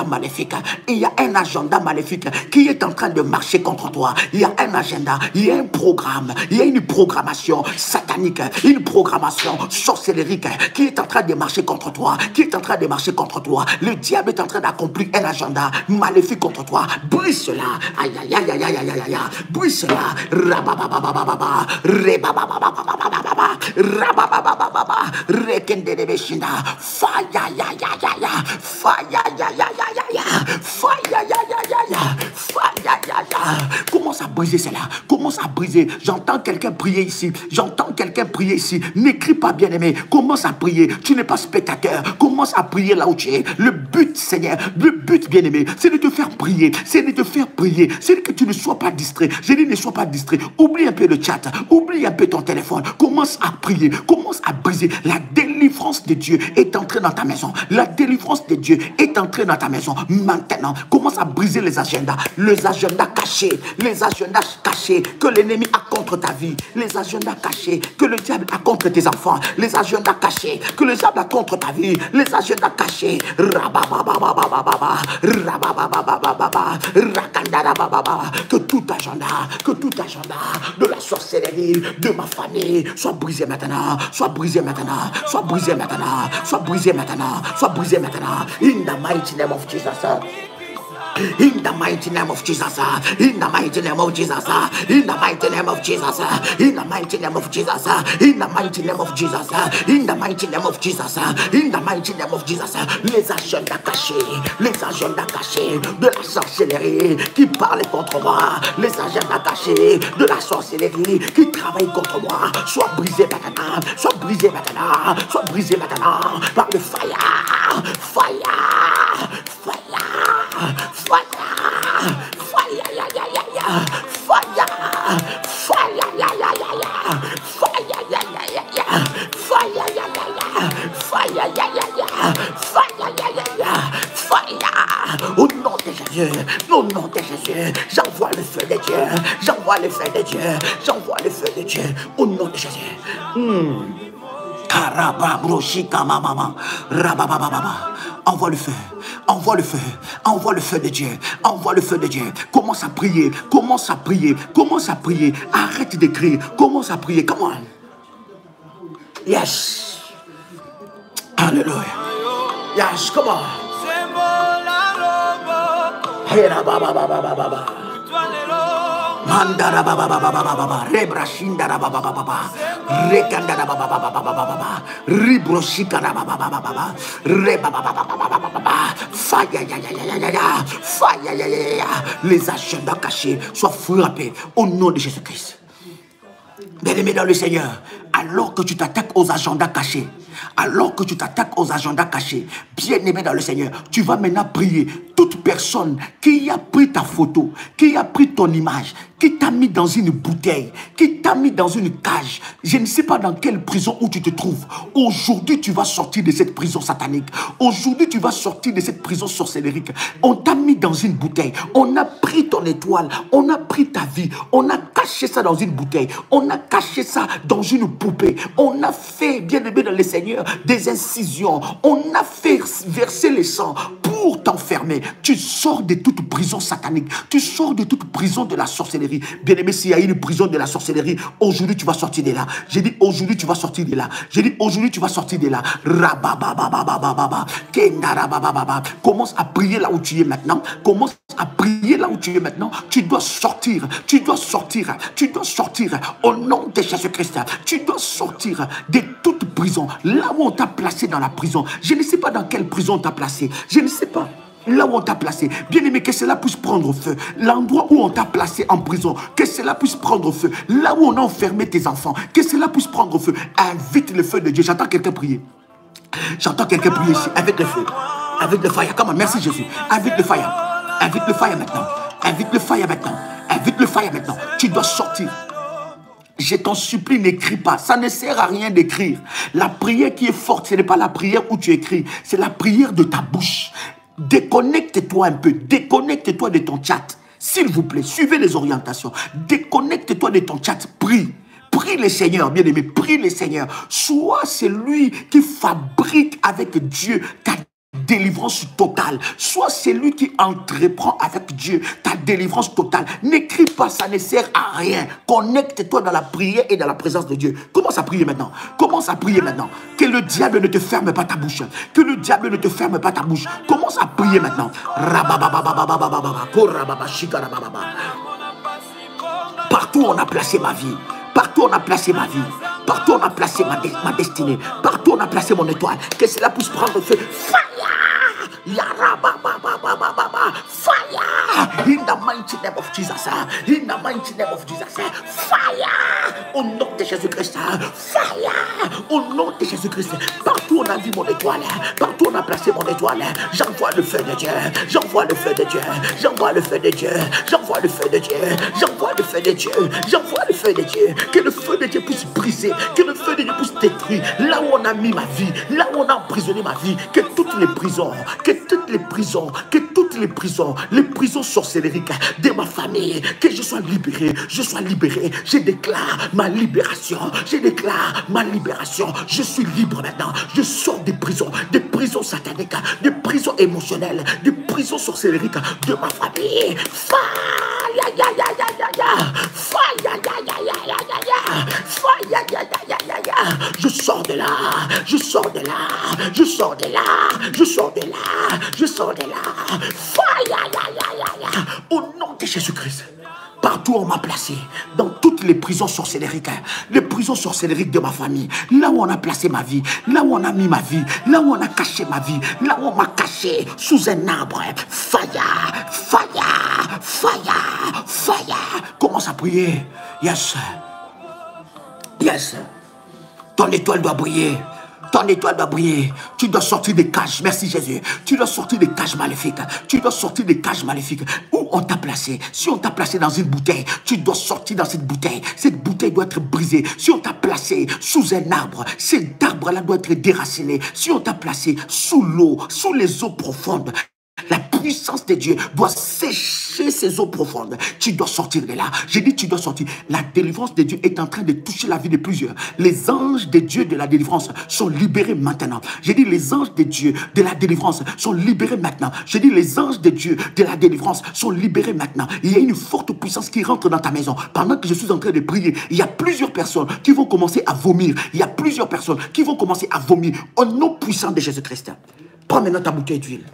maléfiques. Et il y a un agenda maléfique qui est en train de marcher contre toi. Il y a un agenda, il y a un programme, il y a une programmation satanique, une programmation sorcellérique qui est en train de marcher contre toi, qui est en train de marcher contre toi. Le diable est en train d'accomplir un agenda maléfique contre toi. Brise cela. Aïe, aïe, aïe, aïe, aïe, aïe, aïe, aïe. Brise cela. Rababababababa. Rebabababababa. Rabababababa. Rekendedebeshinda. Fire, ya, ya, ya, ya. Fire, ya, ya, ya, ya, ya. Fire, ya, ya, ya, ya. Fire, ya, ya, ya. Commence à briser cela. Commence à briser. J'entends quelqu'un prier ici. J'entends quelqu'un prier ici. N'écris pas, bien-aimé. Commence à prier. Tu n'es pas spectateur. Commence à prier là où tu es. Le but, Seigneur, le but, bien-aimé, c'est de te faire prier. C'est de te faire prier. C'est que tu ne sois pas distrait. Je dis ne sois pas distrait. Oublie un peu le chat. Oublie un peu ton téléphone. Commence à prier. Commence à briser. La délivrance de Dieu est entrée dans ta maison. La délivrance de Dieu est entrée dans ta maison. Maintenant, commence à briser les agendas cachés, les agendas cachés que l'ennemi a contre ta vie, les agendas cachés que le diable a contre tes enfants, les agendas cachés que le diable a contre ta vie, les agendas cachés. Rababababababa, rababababababa, rakandarabababa. Que tout agenda de la sorcellerie de ma famille soit brisé maintenant, soit brisé maintenant, soit brisé maintenant, soit brisé maintenant, soit brisé maintenant. In the mighty name of Jesus. In the mighty name of Jesus, in the mighty name of Jesus, in the mighty name of Jesus, in the mighty name of Jesus, in the mighty name of Jesus, in the mighty name of Jesus, in the mighty name of Jesus. Les agendas cachés de la sorcellerie qui parlent contre moi, les agendas cachés de la sorcellerie qui travaillent contre moi, soient brisés maintenant, soient brisés maintenant, soient brisés maintenant par le fire, fire, fire. Fire! Fire! Ya, ya, ya, ya! Fire! Fire! Ya, ya, ya, ya! Fire! Ya, ya, ya, ya! Fire! Ya, ya, ya! Fire! Ya, ya, ya! Fire! Ya, ya, ya! Fire! Au nom de Jésus! Au nom de Jésus! J'envoie le feu de Dieu! J'envoie le feu de Dieu! J'envoie le feu de Dieu! Au nom de Jésus! Karababroshika mama, rababababa. Envoie le feu, envoie le feu, envoie le feu de Dieu, envoie le feu de Dieu. Commence à prier, commence à prier, commence à prier. Arrête d'écrire, commence à prier. Come on. Yes. Hallelujah. Yes, come on. Herabababababa. Mandara baba baba baba baba, rebrashindara baba baba baba, rekandara baba baba baba baba, ribroshikara baba baba baba, rebaba baba baba baba, fire ya ya ya ya ya, fire ya ya ya. Les agendas cachés soient frappés au nom de Jésus-Christ. Bien-aimé dans le Seigneur, alors que tu t'attaques aux agendas cachés, alors que tu t'attaques aux agendas cachés, bien-aimé dans le Seigneur, tu vas maintenant prier. toute personne qui a pris ta photo, qui a pris ton image, qui t'a mis dans une bouteille, qui t'a mis dans une cage, je ne sais pas dans quelle prison où tu te trouves. Aujourd'hui, tu vas sortir de cette prison satanique. Aujourd'hui, tu vas sortir de cette prison sorcellérique. On t'a mis dans une bouteille. On a pris ton étoile. On a pris ta vie. On a caché ça dans une bouteille. On a caché ça dans une poupée. On a fait, bien aimé dans le Seigneur, des incisions. On a fait verser le sang pour t'enfermer. Tu sors de toute prison satanique. Tu sors de toute prison de la sorcellerie. Bien aimé, s'il y a une prison de la sorcellerie, aujourd'hui tu vas sortir de là. J'ai dit aujourd'hui tu vas sortir de là. J'ai dit aujourd'hui tu vas sortir de là. Rababababababa. Kendarabababa. Commence à prier là où tu es maintenant. Commence à prier là où tu es maintenant. Tu dois sortir. Tu dois sortir. Tu dois sortir. Au nom de Jésus-Christ. Tu dois sortir de toute prison. Là où on t'a placé dans la prison. Je ne sais pas dans quelle prison on t'a placé. Je ne sais pas. Là où on t'a placé, bien aimé, que cela puisse prendre feu. L'endroit où on t'a placé en prison, que cela puisse prendre feu. Là où on a enfermé tes enfants, que cela puisse prendre feu. Invite le feu de Dieu. J'entends quelqu'un prier. J'entends quelqu'un prier ici, avec le feu. Avec le fire. Comment? Merci Jésus. Invite le fire. Invite le fire maintenant. Invite le fire maintenant. Invite le fire maintenant. Tu dois sortir. Je t'en supplie, n'écris pas. Ça ne sert à rien d'écrire. La prière qui est forte, ce n'est pas la prière où tu écris. C'est la prière de ta bouche. Déconnecte-toi un peu, déconnecte-toi de ton chat. S'il vous plaît, suivez les orientations. Déconnecte-toi de ton chat, prie. Prie le Seigneur, bien-aimé, prie le Seigneur. Sois celui qui fabrique avec Dieu ta délivrance totale. Sois celui qui entreprend avec Dieu ta délivrance totale. N'écris pas, ça ne sert à rien. Connecte-toi dans la prière et dans la présence de Dieu. Commence à prier maintenant. Commence à prier maintenant. Que le diable ne te ferme pas ta bouche. Que le diable ne te ferme pas ta bouche. Commence à prier maintenant. Partout on a placé ma vie. Partout on a placé ma vie. Partout on a placé ma destinée. Partout on a placé mon étoile. Que cela puisse prendre feu. Fire! In the mighty name of Jesus. In the mighty name of Jesus. Fire! Au nom de Jésus-Christ. Fire! Au nom de Jésus-Christ. Partout on a vu mon étoile. Partout on a placé mon étoile. J'envoie le feu de Dieu. J'envoie le feu de Dieu. J'envoie le feu de Dieu. J'envoie le feu de Dieu. J'envoie le feu de Dieu. J'envoie le feu de Dieu. Que le feu de Dieu puisse briser. Que le feu de Dieu puisse détruire. Là où on a mis ma vie. Là où on a emprisonné ma vie. Que toutes les prisons. Que toutes les prisons, les prisons sorcellériques de ma famille, que je sois libéré, je déclare ma libération, je suis libre maintenant, je sors des prisons sataniques, des prisons émotionnelles, des prisons sorcellériques de ma famille. Je sors de là, je sors de là, je sors de là, je sors de là, je sors de là. Au nom de Jésus-Christ. Partout on m'a placé, dans toutes les prisons sorcellériques, les prisons sorcellériques de ma famille, là où on a placé ma vie, là où on a mis ma vie, là où on a caché ma vie, là où on m'a caché sous un arbre. Fire, fire, fire, fire. Commence à prier. Yes. Yes. Ton étoile doit briller. Ton étoile doit briller. Tu dois sortir des cages. Merci Jésus. Tu dois sortir des cages maléfiques. Tu dois sortir des cages maléfiques. Où on t'a placé? Si on t'a placé dans une bouteille, tu dois sortir dans cette bouteille. Cette bouteille doit être brisée. Si on t'a placé sous un arbre, cet arbre-là doit être déraciné. Si on t'a placé sous l'eau, sous les eaux profondes, la puissance de Dieu doit sécher ces eaux profondes. Tu dois sortir de là. J'ai dit tu dois sortir. La délivrance de Dieu est en train de toucher la vie de plusieurs. Les anges de Dieu de la délivrance sont libérés maintenant. J'ai dit les anges de Dieu de la délivrance sont libérés maintenant. J'ai dit les anges de Dieu de la délivrance sont libérés maintenant. Il y a une forte puissance qui rentre dans ta maison. Pendant que je suis en train de prier, il y a plusieurs personnes qui vont commencer à vomir. Il y a plusieurs personnes qui vont commencer à vomir au nom puissant de Jésus-Christ. Prends maintenant ta bouteille d'huile.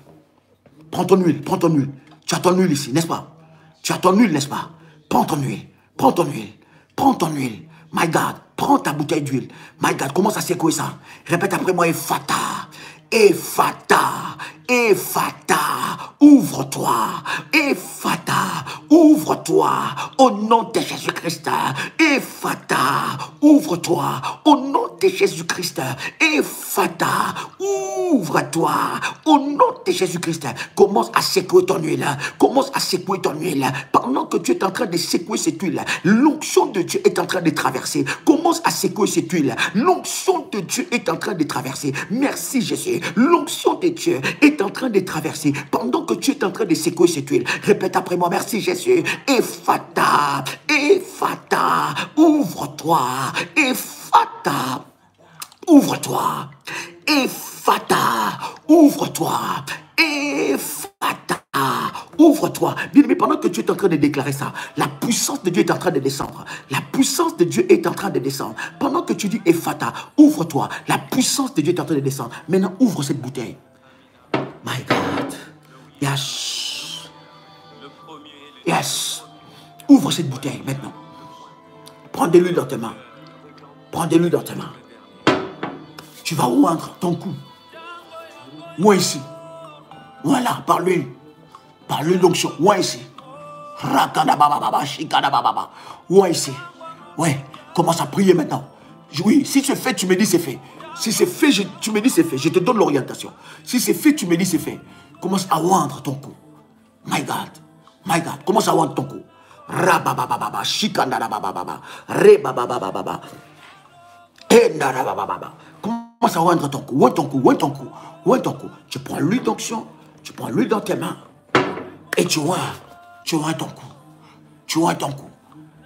Prends ton huile, prends ton huile. Tu as ton huile ici, n'est-ce pas? Tu as ton huile, n'est-ce pas? Prends ton huile, prends ton huile, prends ton huile. My God, prends ta bouteille d'huile. My God, commence à secouer ça. Répète après moi, Ephata, Ephata, Ephata, ouvre-toi. Ephata, ouvre-toi. Au nom de Jésus-Christ. Ephata, ouvre-toi. Au nom de Jésus-Christ. Ephata, ouvre-toi. ouvre-toi. Au nom de Jésus-Christ, commence à secouer ton huile. Commence à secouer ton huile. Pendant que tu es en train de secouer cette huile, l'onction de Dieu est en train de traverser. Commence à secouer cette huile. L'onction de Dieu est en train de traverser. Merci Jésus. L'onction de Dieu est en train de traverser. Pendant que tu es en train de secouer cette huile, répète après moi, merci Jésus. Ephata, Ephata, ouvre-toi. Ephata, ouvre-toi. Ephata, ouvre-toi. Ephata, ouvre-toi. Bien-aimé, pendant que tu es en train de déclarer ça, la puissance de Dieu est en train de descendre. La puissance de Dieu est en train de descendre. Pendant que tu dis Ephata, ouvre-toi. La puissance de Dieu est en train de descendre. Maintenant, ouvre cette bouteille. My God. Yes. Yes. Ouvre cette bouteille maintenant. Prends de l'huile dans tes mains. Prends de l'huile dans tes mains. Tu vas oindre ton cou. Moi ici. Voilà, par l'huile. Par l'huile d'onction. Moi ici. Rakadabababa, shikadabababa. Moi ici. Ouais, commence à prier maintenant. Oui, si c'est fait, tu me dis c'est fait. Si c'est fait, tu me dis c'est fait. Je te donne l'orientation. Si c'est fait, tu me dis c'est fait. Commence à oindre ton cou. My God. My God. Commence à oindre ton cou. Rababababa, shikadabababa. Rebabababa. Endarabababa. Commence à oindre ton cou. Oindre ton cou, oindre ton cou. Oindre ton cou. Tu prends l'huile d'onction. Tu prends l'huile dans tes mains. Et tu oins. Tu oins ton cou. Tu oins ton cou.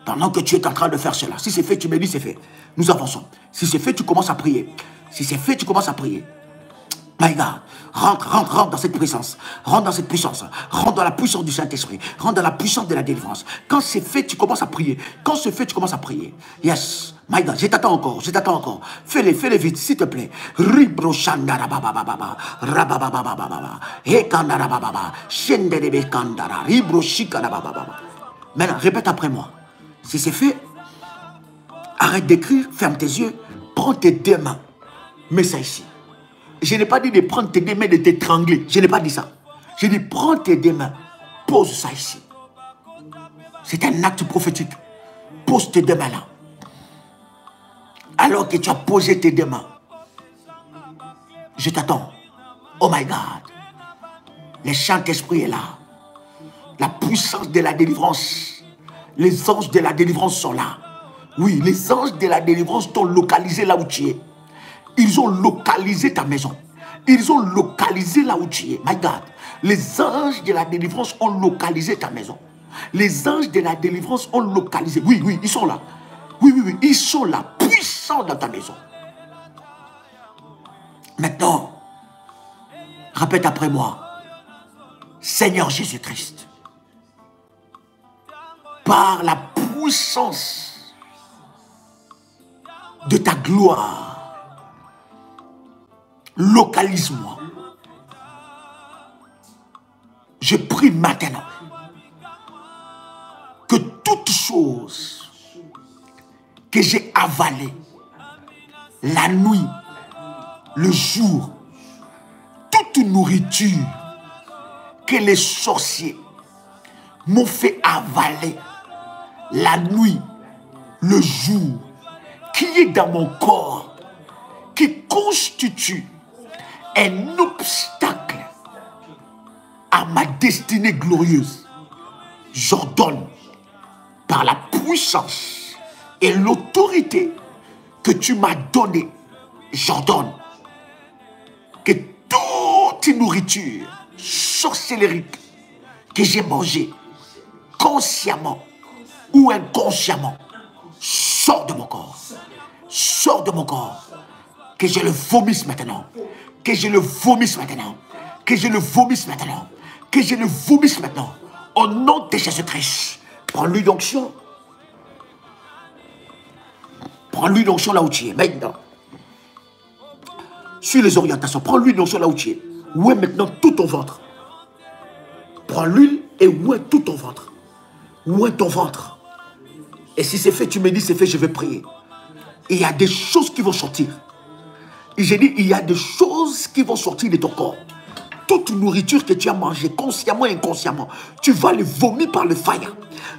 Pendant que tu es en train de faire cela. Si c'est fait, tu me dis c'est fait. Nous avançons. Si c'est fait, tu commences à prier. Si c'est fait, tu commences à prier. My God, rentre dans cette puissance. Rentre dans cette puissance. Rentre dans la puissance du Saint-Esprit. Rentre dans la puissance de la délivrance. Quand c'est fait, tu commences à prier. Quand c'est fait, tu commences à prier. Yes. My God, je t'attends encore. Je t'attends encore. Fais-les vite, s'il te plaît. Ribro shandara babababa. Rabababababa. Ekandara bababa. Shenderebe kandara. Ribro shikara bababa. Maintenant, répète après moi. Si c'est fait, arrête d'écrire, ferme tes yeux, prends tes deux mains. Mets ça ici. Je n'ai pas dit de prendre tes deux mains et de t'étrangler. Je n'ai pas dit ça. Je dis prends tes deux mains. Pose ça ici. C'est un acte prophétique. Pose tes deux mains là. Alors que tu as posé tes deux mains, je t'attends. Oh my God. Le Saint-Esprit est là. La puissance de la délivrance. Les anges de la délivrance sont là. Oui, les anges de la délivrance t'ont localisé là où tu es. Ils ont localisé ta maison. Ils ont localisé là où tu es. My God. Les anges de la délivrance ont localisé ta maison. Les anges de la délivrance ont localisé. Oui, oui, ils sont là. Oui, oui, oui, ils sont là, puissants dans ta maison. Maintenant, répète après moi. Seigneur Jésus-Christ, par la puissance de ta gloire, localise-moi. Je prie maintenant que toute chose que j'ai avalée la nuit, le jour, toute nourriture que les sorciers m'ont fait avaler la nuit, le jour, qui est dans mon corps, qui constitue un obstacle à ma destinée glorieuse, j'ordonne par la puissance et l'autorité que tu m'as donnée, j'ordonne que toute nourriture sorcellérique que j'ai mangée, consciemment ou inconsciemment, sort de mon corps. Sort de mon corps. Que je le vomisse maintenant. Que je le vomisse maintenant. Que je le vomisse maintenant. Que je le vomisse maintenant. Au nom de Jésus-Christ. Prends l'huile d'onction. Prends l'huile d'onction là où tu es. Maintenant. Suis les orientations. Prends l'huile d'onction là où tu es. Ouais maintenant tout ton ventre. Prends l'huile et ouais tout ton ventre. Ouais ton ventre. Et si c'est fait, tu me dis c'est fait, je vais prier. Et il y a des choses qui vont sortir. Et j'ai dit, il y a des choses qui vont sortir de ton corps. toute nourriture que tu as mangée, consciemment et inconsciemment, tu vas le vomir par le fire.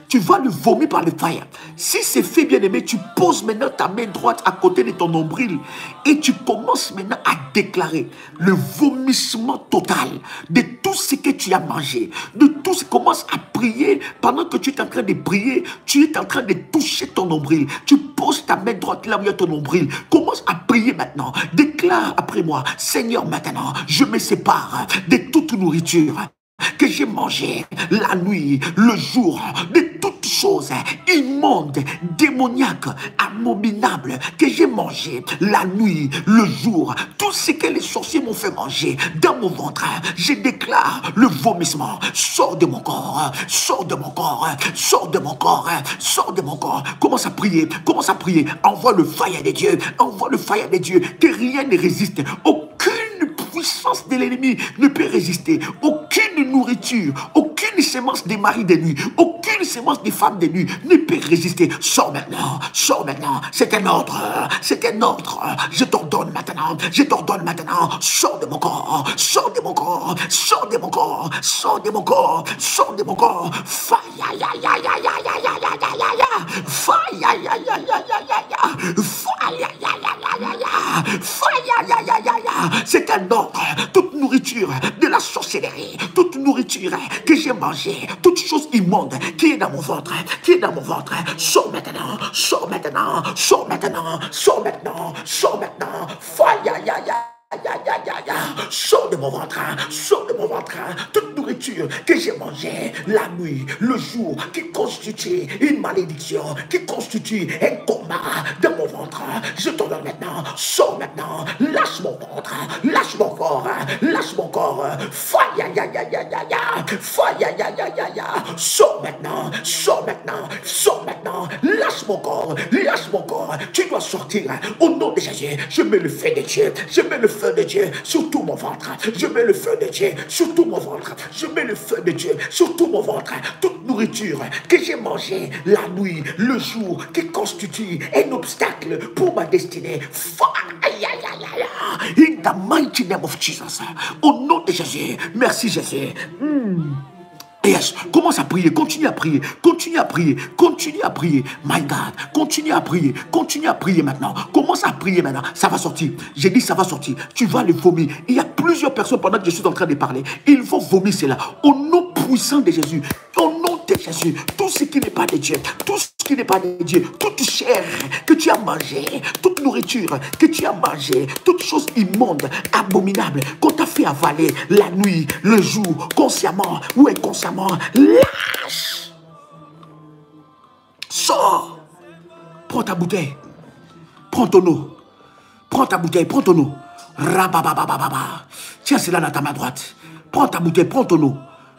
Tu vas le vomir par le fire. Si c'est fait, bien aimé, tu poses maintenant ta main droite à côté de ton nombril et tu commences maintenant à déclarer le vomissement total de tout ce que tu as mangé, de tout ce. Commence à prier. Pendant que tu es en train de prier, tu es en train de toucher ton nombril. Tu poses ta main droite là où il y a ton nombril. Commence à prier maintenant. Déclare après moi, Seigneur, maintenant, je me sépare de toute nourriture que j'ai mangé la nuit, le jour, de toutes choses immondes, démoniaques, abominables, que j'ai mangé la nuit, le jour, tout ce que les sorciers m'ont fait manger dans mon ventre, je déclare le vomissement. Sors de mon corps, sors de mon corps, sors de mon corps, sors de mon corps. Commence à prier, commence à prier. Envoie le fire de Dieu, envoie le fire de Dieu, que rien ne résiste. Aucune puissance de l'ennemi ne peut résister. Aucune nourriture, aucune semence des maris de nuit, aucune semence des femmes de nuit ne peut résister. Sors maintenant, sors maintenant. C'est un ordre, c'est un ordre. Je t'ordonne maintenant, je t'ordonne maintenant. Sors de mon corps, sors de mon corps, sors de mon corps, sors de mon corps, sors de mon corps. Fire, ya, ya, ya, ya, ya, ya, ya, ya, ya, ya. Fire, ya, ya, ya, ya, ya, ya, ya. Fire, ya, ya, ya, ya, ya. Fire, ya, ya, ya, ya. C'est un ordre. Toute nourriture de la sorcellerie, toute nourriture que j'ai mangée, toute chose immonde qui est dans mon ventre, qui est dans mon ventre, sors maintenant, sors maintenant, sors maintenant, sors maintenant, sors maintenant. Fire, ya, ya, ya. Sors de mon ventre, sors de mon ventre. Toute nourriture que j'ai mangée la nuit, le jour, qui constitue une malédiction, qui constitue un coma dans mon ventre, je t'en donne maintenant. Sors maintenant, lâche mon ventre, lâche mon corps, lâche mon corps. Fire, ya, ya, ya, ya, ya. Fire, ya, ya, ya, ya. Sors maintenant, sors maintenant, sors maintenant. Lâche mon corps, lâche mon corps. Tu dois sortir au nom de Jésus. Je mets le feu de Dieu, je mets le feu de Dieu sur tout mon ventre. Je mets le feu de Dieu sur tout mon ventre. Je mets le feu de Dieu sur tout mon ventre. Toute nourriture que j'ai mangée la nuit, le jour, qui constitue un obstacle pour ma destinée. In the mighty name of Jesus. Au nom de Jésus. Merci Jésus. Yes, commence à prier, continue à prier, continue à prier, continue à prier. My God, continue à prier maintenant. Commence à prier maintenant. Ça va sortir. J'ai dit ça va sortir. Tu vas le vomir. Il y a plusieurs personnes pendant que je suis en train de parler. Ils vont vomir cela. Au nom puissant de Jésus. Au nom de Jésus. Tout ce qui n'est pas de Dieu. Tout ce qui n'est pas de Dieu. Toute chair que tu as mangée. Toute nourriture que tu as mangée. Toute chose immonde, abominable qu'on t'a fait avaler la nuit, le jour, consciemment ou inconsciemment. Lâche. Sors. Prends ta bouteille. Prends ton eau. Prends ta bouteille. Prends ton eau. Rabababababa. Tiens cela dans ta main droite. Prends ta bouteille. Prends ton eau.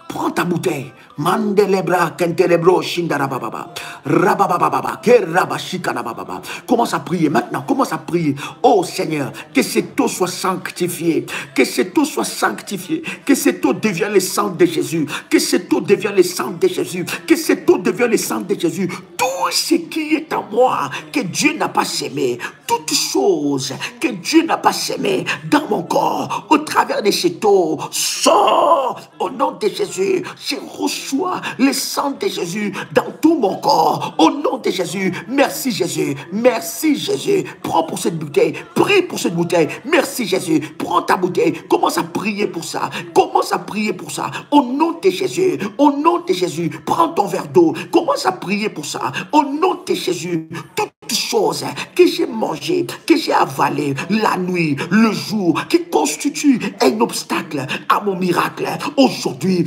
Prends ta bouteille. Mandelebra kentelebro shindarababa. Rababababa. Kerabashikanababa. Commence à prier maintenant. Commence à prier. Oh Seigneur, que cette eau soit sanctifiée. Que cette eau soit sanctifiée. Que cette eau devienne le sang de Jésus. Que cette eau devienne le sang de Jésus. Que cette eau devienne le sang de Jésus. Tout ce qui est en moi, que Dieu n'a pas sémé. Toute chose que Dieu n'a pas sémé dans mon corps, au travers de cette eau, sort au nom de Jésus. Je reçois le sang de Jésus dans tout mon corps. Au nom de Jésus, merci Jésus. Merci Jésus. Prends pour cette bouteille. Prie pour cette bouteille. Merci Jésus. Prends ta bouteille. Commence à prier pour ça. Commence à prier pour ça. Au nom de Jésus. Au nom de Jésus. Prends ton verre d'eau. Commence à prier pour ça. Au nom de Jésus. Toutes choses que j'ai mangées, que j'ai avalées la nuit, le jour, qui constituent un obstacle à mon miracle. Aujourd'hui,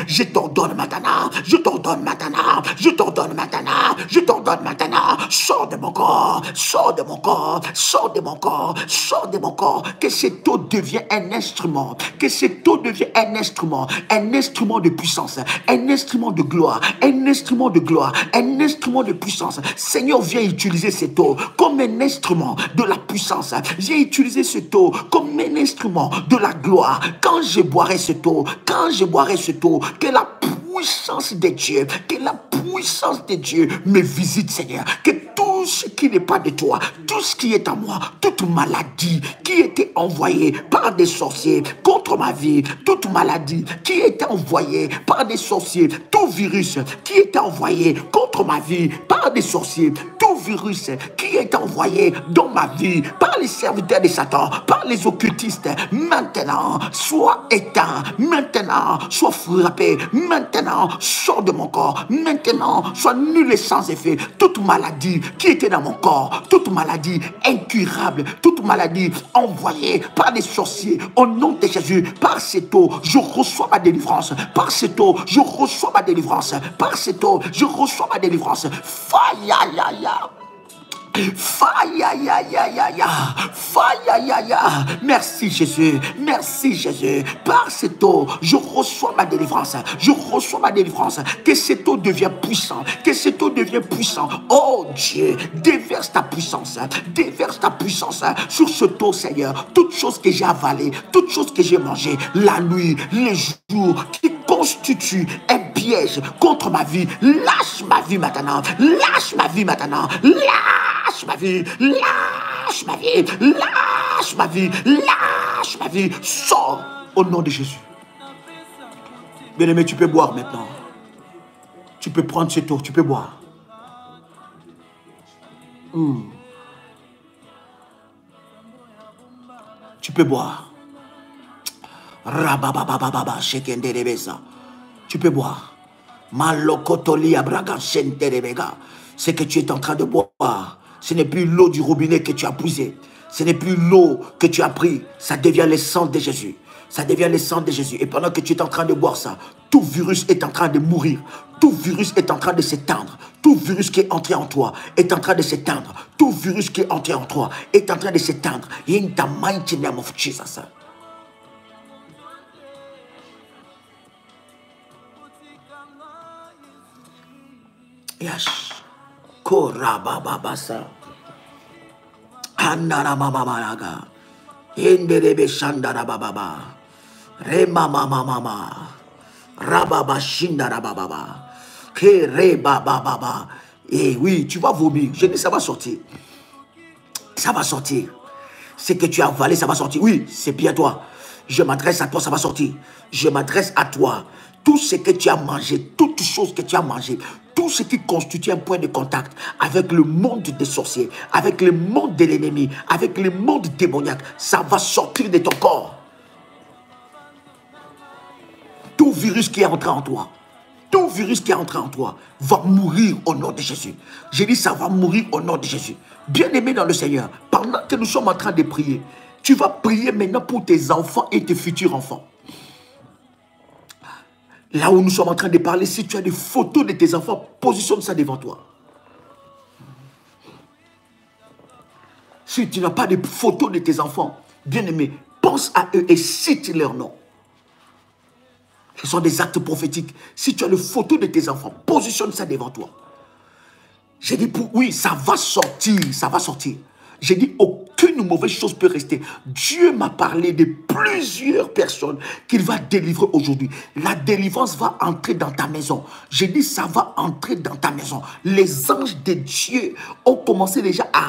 je t'ordonne maintenant. Je t'ordonne maintenant. Je t'ordonne maintenant. Je t'ordonne maintenant. Sors de mon corps. Sors de mon corps. Sors de mon corps. Sors de mon corps. Que cette eau devienne un instrument. Que cette eau devienne un instrument. Un instrument de puissance. Un instrument de gloire. Un instrument de gloire. Un instrument de puissance. Seigneur, viens utiliser cette eau comme un instrument de la puissance. Viens utiliser cette eau comme un instrument de la gloire. Quand je boirai cette eau, que la puissance de Dieu me visite, Seigneur. Que tout tout ce qui n'est pas de toi, tout ce qui est en moi, toute maladie qui était envoyée par des sorciers contre ma vie, toute maladie qui était envoyée par des sorciers, tout virus qui était envoyé contre ma vie par des sorciers, tout virus qui est envoyé dans ma vie par les serviteurs de Satan, par les occultistes, maintenant soit éteint, maintenant soit frappé, maintenant sort de mon corps, maintenant soit nul et sans effet. Toute maladie qui était dans mon corps, toute maladie incurable, toute maladie envoyée par des sorciers, au nom de Jésus, par cette eau, je reçois ma délivrance, par cette eau, je reçois ma délivrance, par cette eau, je reçois ma délivrance. Faya ya ya. Faya ya ya ya ya. Faya ya ya. Merci Jésus, merci Jésus. Par cette eau, je reçois ma délivrance, je reçois ma délivrance. Que cette eau devienne puissante, que cette eau devienne puissante. Oh Dieu, déverse ta puissance sur cette eau, Seigneur. Toutes choses que j'ai avalées, toutes choses que j'ai mangées, la nuit, les jours, qui constituent un piège contre ma vie. Lâche ma vie maintenant, lâche ma vie maintenant, lâche ma vie, lâche ma vie, lâche ma vie, lâche ma vie. Sors au nom de Jésus. Bien-aimé, tu peux boire maintenant. Tu peux prendre cette eau, tu peux boire. Tu peux boire. Rabababababa, shekenderebesa. Tu peux boire. Malokotoli abraga senterebega. C'est que tu es en train de boire. Ce n'est plus l'eau du robinet que tu as puisé. Ce n'est plus l'eau que tu as pris. Ça devient le sang de Jésus. Ça devient le sang de Jésus. Et pendant que tu es en train de boire ça, tout virus est en train de mourir. Tout virus est en train de s'éteindre. Tout virus qui est entré en toi est en train de s'éteindre. Tout virus qui est entré en toi est en train de s'éteindre. In the mighty name of Jesus. Yes. Korabababasa. Andaramamamaraga. Inderebe shandarabababa. Remamamamama. Rababa shindarabababa. Kerebabababa. Et oui, tu vas vomir. Je dis ça va sortir. Ça va sortir. Ce que tu as avalé, ça va sortir. Oui, c'est bien toi. Je m'adresse à toi, ça va sortir. Je m'adresse à toi. Tout ce que tu as mangé, toutes choses que tu as mangé, tout ce qui constitue un point de contact avec le monde des sorciers, avec le monde de l'ennemi, avec le monde démoniaque, ça va sortir de ton corps. Tout virus qui est entré en toi, tout virus qui est entré en toi va mourir au nom de Jésus. J'ai dit ça va mourir au nom de Jésus. Bien-aimé dans le Seigneur, pendant que nous sommes en train de prier, tu vas prier maintenant pour tes enfants et tes futurs enfants. Là où nous sommes en train de parler, si tu as des photos de tes enfants, positionne ça devant toi. Si tu n'as pas de photos de tes enfants, bien-aimé, pense à eux et cite leur nom. Ce sont des actes prophétiques. Si tu as les photos de tes enfants, positionne ça devant toi. J'ai dit, oui, ça va sortir, ça va sortir. J'ai dit, aucune mauvaise chose peut rester. Dieu m'a parlé de plusieurs personnes qu'il va délivrer aujourd'hui. La délivrance va entrer dans ta maison. J'ai dit, ça va entrer dans ta maison. Les anges de Dieu ont commencé déjà à,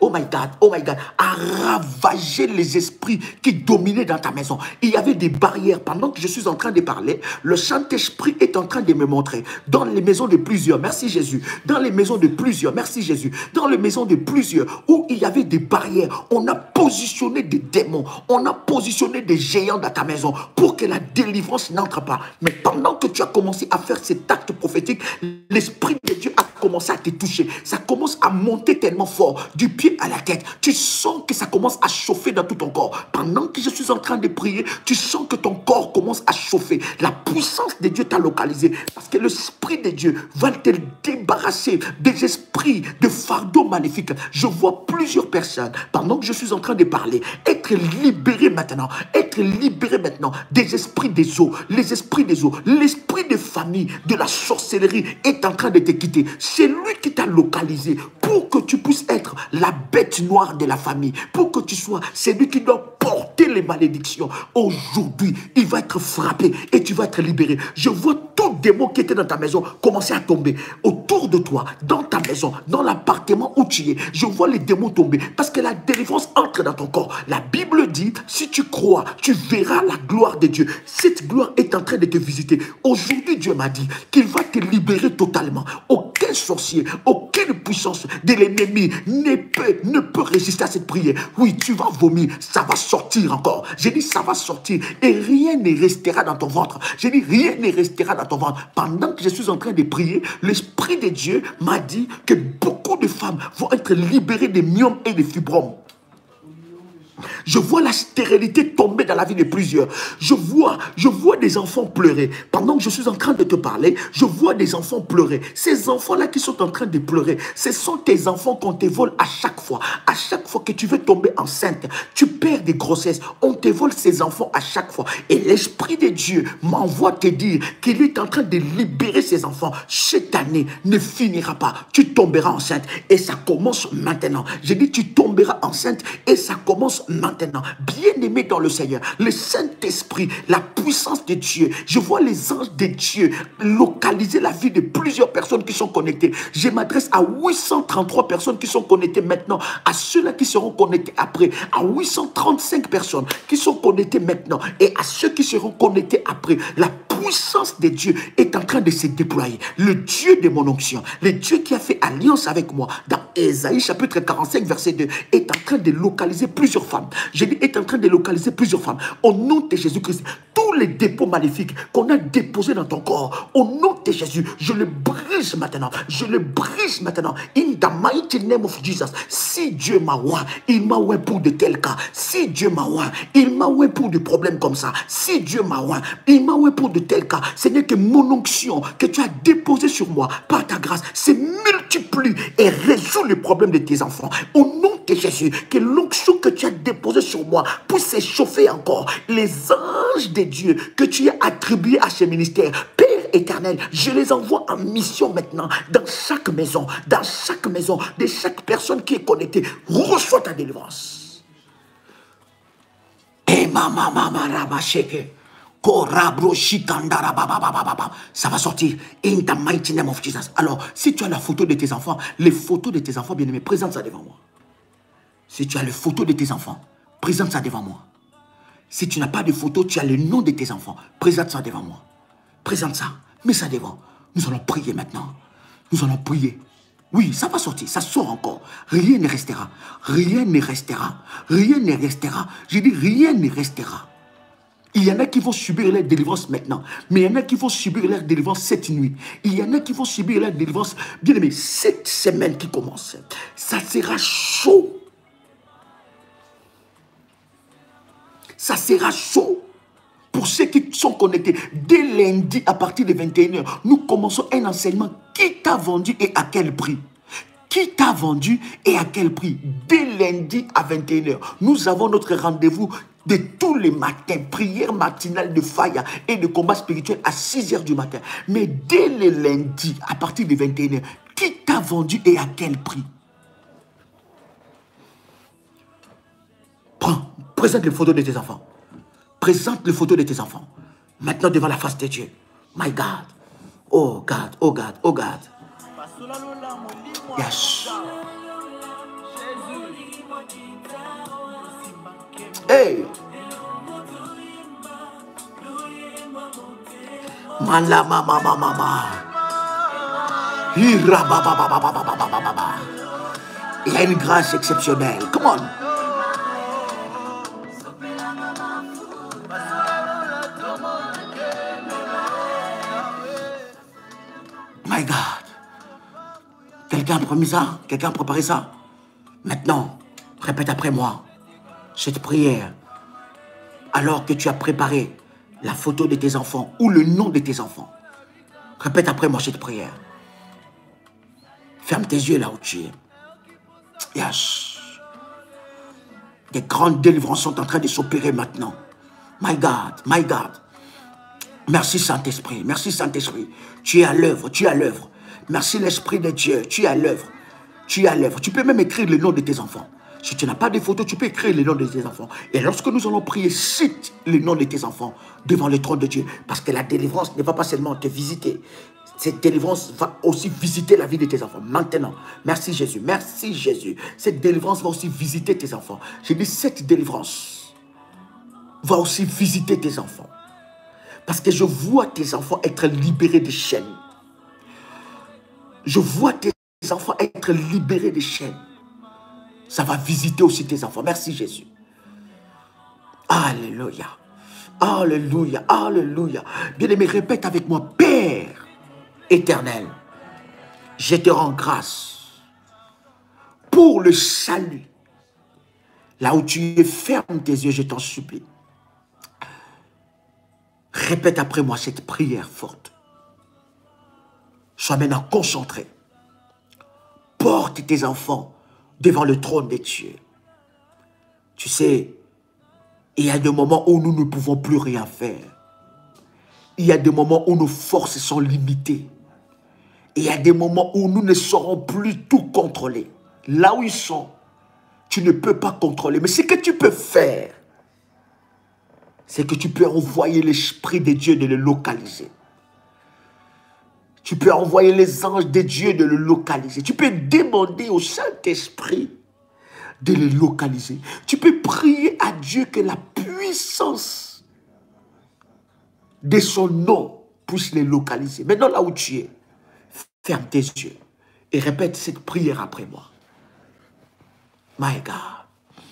oh my God, à ravager les esprits qui dominaient dans ta maison. Il y avait des barrières. Pendant que je suis en train de parler, le Saint-Esprit est en train de me montrer. Dans les maisons de plusieurs, merci Jésus. Dans les maisons de plusieurs, merci Jésus. Dans les maisons de plusieurs, où il y avait des barrières, on a positionné des démons, on a positionné des géants dans ta maison pour que la délivrance n'entre pas. Mais pendant que tu as commencé à faire cet acte prophétique, l'Esprit de Dieu a commencé à te toucher. Ça commence à monter tellement fort, du pied à la tête. Tu sens que ça commence à chauffer dans tout ton corps. Pendant que je suis en train de prier, tu sens que ton corps commence à chauffer. La puissance de Dieu t'a localisé parce que l'Esprit de Dieu va te débarrasser des esprits de fardeaux maléfiques. Je vois plusieurs personnes, pendant que je suis en train de parler, être libérés maintenant des esprits des eaux, les esprits des eaux, l'esprit de famille, de la sorcellerie est en train de te quitter. C'est lui qui t'a localisé pour que tu puisses être la bête noire de la famille, pour que tu sois celui qui doit porter les malédictions. Aujourd'hui, il va être frappé et tu vas être libéré. Je vois toute démons qui étaient dans ta maison commençaient à tomber. Autour de toi, dans ta maison, dans l'appartement où tu es, je vois les démons tomber. Parce que la délivrance entre dans ton corps. La Bible dit, si tu crois, tu verras la gloire de Dieu. Cette gloire est en train de te visiter. Aujourd'hui, Dieu m'a dit qu'il va te libérer totalement. Aucun sorcier, aucune puissance de l'ennemi ne peut résister à cette prière. Oui, tu vas vomir, ça va sortir encore. J'ai dit, ça va sortir et rien ne restera dans ton ventre. J'ai dit, rien ne restera dans ton ventre. Pendant que je suis en train de prier, l'Esprit de Dieu m'a dit que beaucoup de femmes vont être libérées des myomes et des fibromes. Je vois la stérilité tomber dans la vie de plusieurs. Je vois des enfants pleurer. Pendant que je suis en train de te parler, je vois des enfants pleurer. Ces enfants-là qui sont en train de pleurer, ce sont tes enfants qu'on te vole à chaque fois. À chaque fois que tu veux tomber enceinte, tu perds des grossesses. On te vole ces enfants à chaque fois. Et l'Esprit de Dieu m'envoie te dire qu'il est en train de libérer ces enfants. Cette année ne finira pas. Tu tomberas enceinte. Et ça commence maintenant. J'ai dit, tu tomberas enceinte et ça commence maintenant. Bien-aimé dans le Seigneur, le Saint-Esprit, la puissance de Dieu, je vois les anges de Dieu localiser la vie de plusieurs personnes qui sont connectées. Je m'adresse à 833 personnes qui sont connectées maintenant, à ceux-là qui seront connectés après, à 835 personnes qui sont connectées maintenant et à ceux qui seront connectés après. La puissance de Dieu est en train de se déployer. Le Dieu de mon onction, le Dieu qui a fait alliance avec moi dans Ésaïe chapitre 45 verset 2 est en train de localiser plusieurs femmes. Je dis, est en train de localiser plusieurs femmes. Au nom de Jésus-Christ, tous les dépôts maléfiques qu'on a déposés dans ton corps, au nom de Jésus, je le brise maintenant. Je le brise maintenant. In the mighty name of Jesus. Si Dieu m'a oint, il m'a oint pour de tels cas. Si Dieu m'a oint, il m'a oint pour des problèmes comme ça. Si Dieu m'a oint, il m'a oint pour de tels cas. Ce n'est que mon onction que tu as déposée sur moi par ta grâce se multiplie et résout les problèmes de tes enfants. Au nom de Jésus, que l'onction que tu as déposée sur moi puisse s'échauffer encore. Les anges de Dieu que tu as attribués à ce ministère, Père éternel, je les envoie en mission maintenant dans chaque maison de chaque personne qui est connectée. Reçois ta délivrance. Et ça va sortir in the mighty name of Jesus. Alors, si tu as la photo de tes enfants, les photos de tes enfants bien-aimés, présente ça devant moi. Si tu as les photos de tes enfants, présente ça devant moi. Si tu n'as pas de photo, tu as le nom de tes enfants, présente ça devant moi. Présente ça, mets ça devant. Nous allons prier maintenant. Nous allons prier. Oui, ça va sortir, ça sort encore. Rien ne restera. Rien ne restera. Rien ne restera. J'ai dit rien ne restera. Il y en a qui vont subir leur délivrance maintenant. Mais il y en a qui vont subir leur délivrance cette nuit. Il y en a qui vont subir leur délivrance, bien aimé, cette semaine qui commence. Ça sera chaud. Ça sera chaud. Pour ceux qui sont connectés, dès lundi à partir de 21h, nous commençons un enseignement. Qui t'a vendu et à quel prix? Qui t'a vendu et à quel prix? Dès lundi à 21h, nous avons notre rendez-vous de tous les matins, prière matinale de faïa et de combat spirituel à 6h du matin. Mais dès le lundi, à partir de 21h, qui t'a vendu et à quel prix? Prends, présente les photos de tes enfants. Présente les photos de tes enfants. Maintenant devant la face de Dieu. My God. Oh God, oh God, oh God. Yes. Hey. Mala mama mama mama. Ira baba baba baba baba baba. Il y a une grâce exceptionnelle. Come on. My God. Quelqu'un a promis ça? Quelqu'un a préparé ça? Maintenant, répète après moi cette prière. Alors que tu as préparé la photo de tes enfants ou le nom de tes enfants. Répète après moi cette prière. Ferme tes yeux là où tu es. Yes. Des grandes délivrances sont en train de s'opérer maintenant. My God, my God. Merci Saint-Esprit, merci Saint-Esprit. Tu es à l'œuvre, tu es à l'œuvre. Merci l'Esprit de Dieu, tu es à l'œuvre. Tu es à l'œuvre. Tu peux même écrire le nom de tes enfants. Si tu n'as pas de photos, tu peux écrire les noms de tes enfants. Et lorsque nous allons prier, cite les noms de tes enfants devant le trône de Dieu. Parce que la délivrance ne va pas seulement te visiter. Cette délivrance va aussi visiter la vie de tes enfants. Maintenant, merci Jésus, merci Jésus. Cette délivrance va aussi visiter tes enfants. J'ai dit, cette délivrance va aussi visiter tes enfants. Parce que je vois tes enfants être libérés des chaînes. Je vois tes enfants être libérés des chaînes. Ça va visiter aussi tes enfants. Merci Jésus. Alléluia. Alléluia. Alléluia. Bien-aimé, répète avec moi. Père éternel, je te rends grâce pour le salut. Là où tu es, ferme tes yeux, je t'en supplie. Répète après moi cette prière forte. Sois maintenant concentré. Porte tes enfants devant le trône de Dieu. Tu sais, il y a des moments où nous ne pouvons plus rien faire. Il y a des moments où nos forces sont limitées. Il y a des moments où nous ne saurons plus tout contrôler. Là où ils sont, tu ne peux pas contrôler. Mais ce que tu peux faire, c'est que tu peux envoyer l'Esprit de Dieu de le localiser. Tu peux envoyer les anges de Dieu de le localiser. Tu peux demander au Saint-Esprit de le localiser. Tu peux prier à Dieu que la puissance de son nom puisse les localiser. Maintenant, là où tu es, ferme tes yeux et répète cette prière après moi. My God.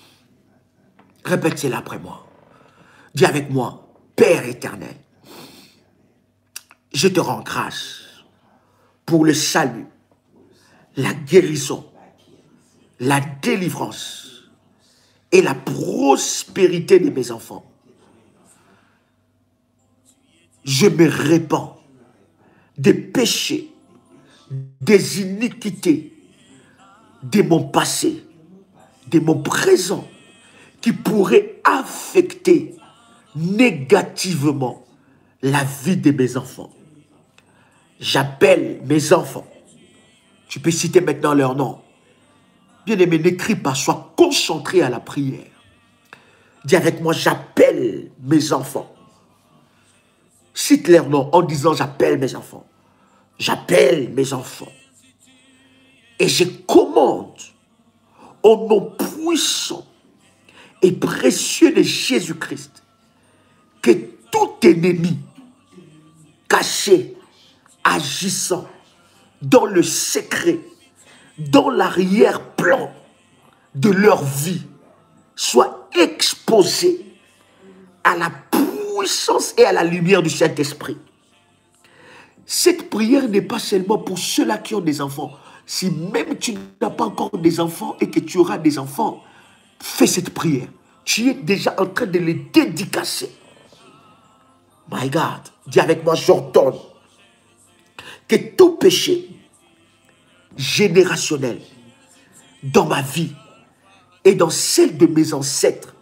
Répète cela après moi. Dis avec moi, Père éternel, je te rends grâce pour le salut, la guérison, la délivrance et la prospérité de mes enfants. Je me répands des péchés, des iniquités de mon passé, de mon présent, qui pourraient affecter négativement la vie de mes enfants. J'appelle mes enfants. Tu peux citer maintenant leur nom. Bien-aimé, n'écris pas, sois concentré à la prière. Dis avec moi, j'appelle mes enfants. Cite leur nom en disant, j'appelle mes enfants. J'appelle mes enfants. Et je commande au nom puissant et précieux de Jésus-Christ que tout ennemi caché, agissant dans le secret, dans l'arrière-plan de leur vie, soit exposé à la puissance et à la lumière du Saint-Esprit. Cette prière n'est pas seulement pour ceux-là qui ont des enfants. Si même tu n'as pas encore des enfants et que tu auras des enfants, fais cette prière. Tu es déjà en train de les dédicacer. My God, dis avec moi, j'ordonne que tout péché générationnel dans ma vie et dans celle de mes ancêtres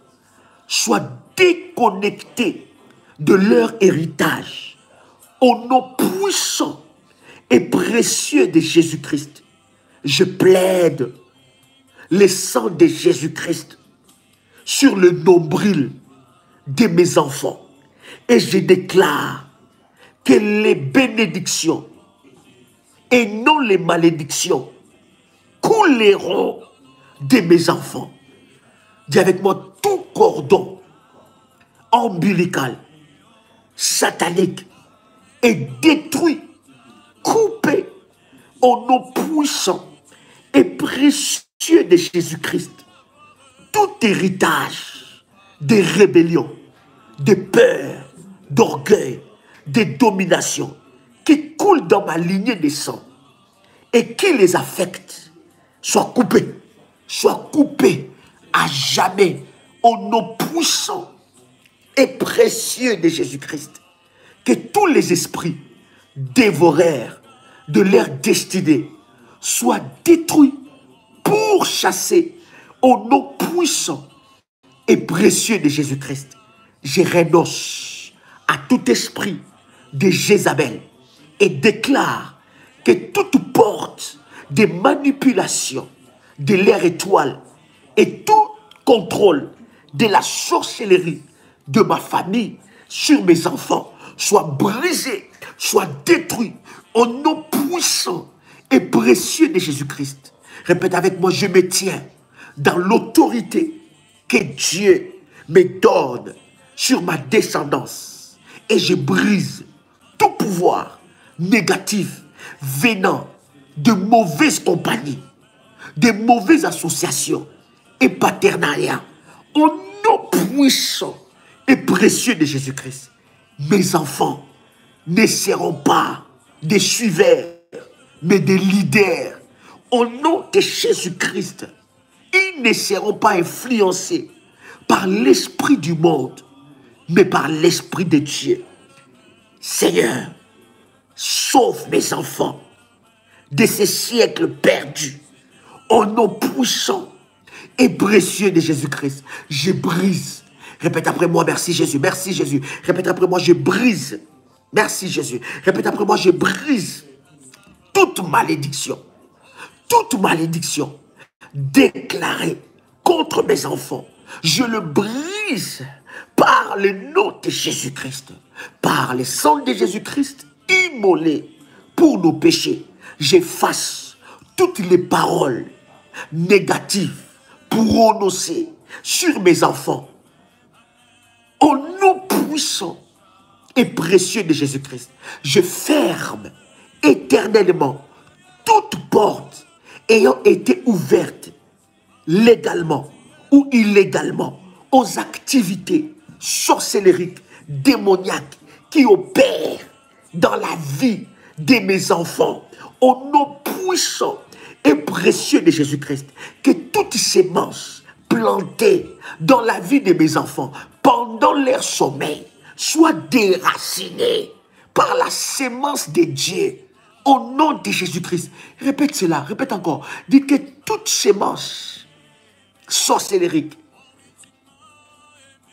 soit déconnecté de leur héritage au nom puissant et précieux de Jésus-Christ. Je plaide le sang de Jésus-Christ sur le nombril de mes enfants et je déclare que les bénédictions et non les malédictions couleront de mes enfants. Dis avec moi, tout cordon ombilical, satanique est détruit, coupé au nom puissant et précieux de Jésus-Christ. Tout héritage de rébellion, de peur, d'orgueil, de domination qui coule dans ma lignée de sang et qui les affecte, soit coupé à jamais au nom puissant et précieux de Jésus-Christ. Que tous les esprits dévoreurs de leur destinée soient détruits, pourchassés au nom puissant et précieux de Jésus-Christ. Je renonce à tout esprit de Jézabel et déclare que toute porte de manipulation de leur étoile et tout contrôle de la sorcellerie de ma famille sur mes enfants soit brisé, soit détruit au nom puissant et précieux de Jésus-Christ. Répète avec moi, je me tiens dans l'autorité que Dieu me donne sur ma descendance et je brise tout pouvoir négatif venant de mauvaises compagnies, de mauvaises associations et partenariats. Au nom puissant et précieux de Jésus-Christ, mes enfants ne seront pas des suiveurs, mais des leaders. Au nom de Jésus-Christ, ils ne seront pas influencés par l'esprit du monde, mais par l'esprit de Dieu. Seigneur, sauve mes enfants de ces siècles perdus. Au nom puissant et précieux de Jésus-Christ, je brise. Répète après moi, merci Jésus, merci Jésus. Répète après moi, je brise. Merci Jésus. Répète après moi, je brise toute malédiction déclarée contre mes enfants. Je le brise par le nom de Jésus-Christ, par le sang de Jésus-Christ immolé pour nos péchés. J'efface toutes les paroles négatives prononcées sur mes enfants. Au nom puissant et précieux de Jésus-Christ, je ferme éternellement toute porte ayant été ouverte légalement ou illégalement aux activités sorcellériques, démoniaques qui opèrent dans la vie de mes enfants. Au nom puissant et précieux de Jésus-Christ, que toutes semences plantées dans la vie de mes enfants pendant leur sommeil soient déracinées par la sémence de Dieu. Au nom de Jésus-Christ. Répète cela, répète encore. Dis que toute sémence sorcellérique,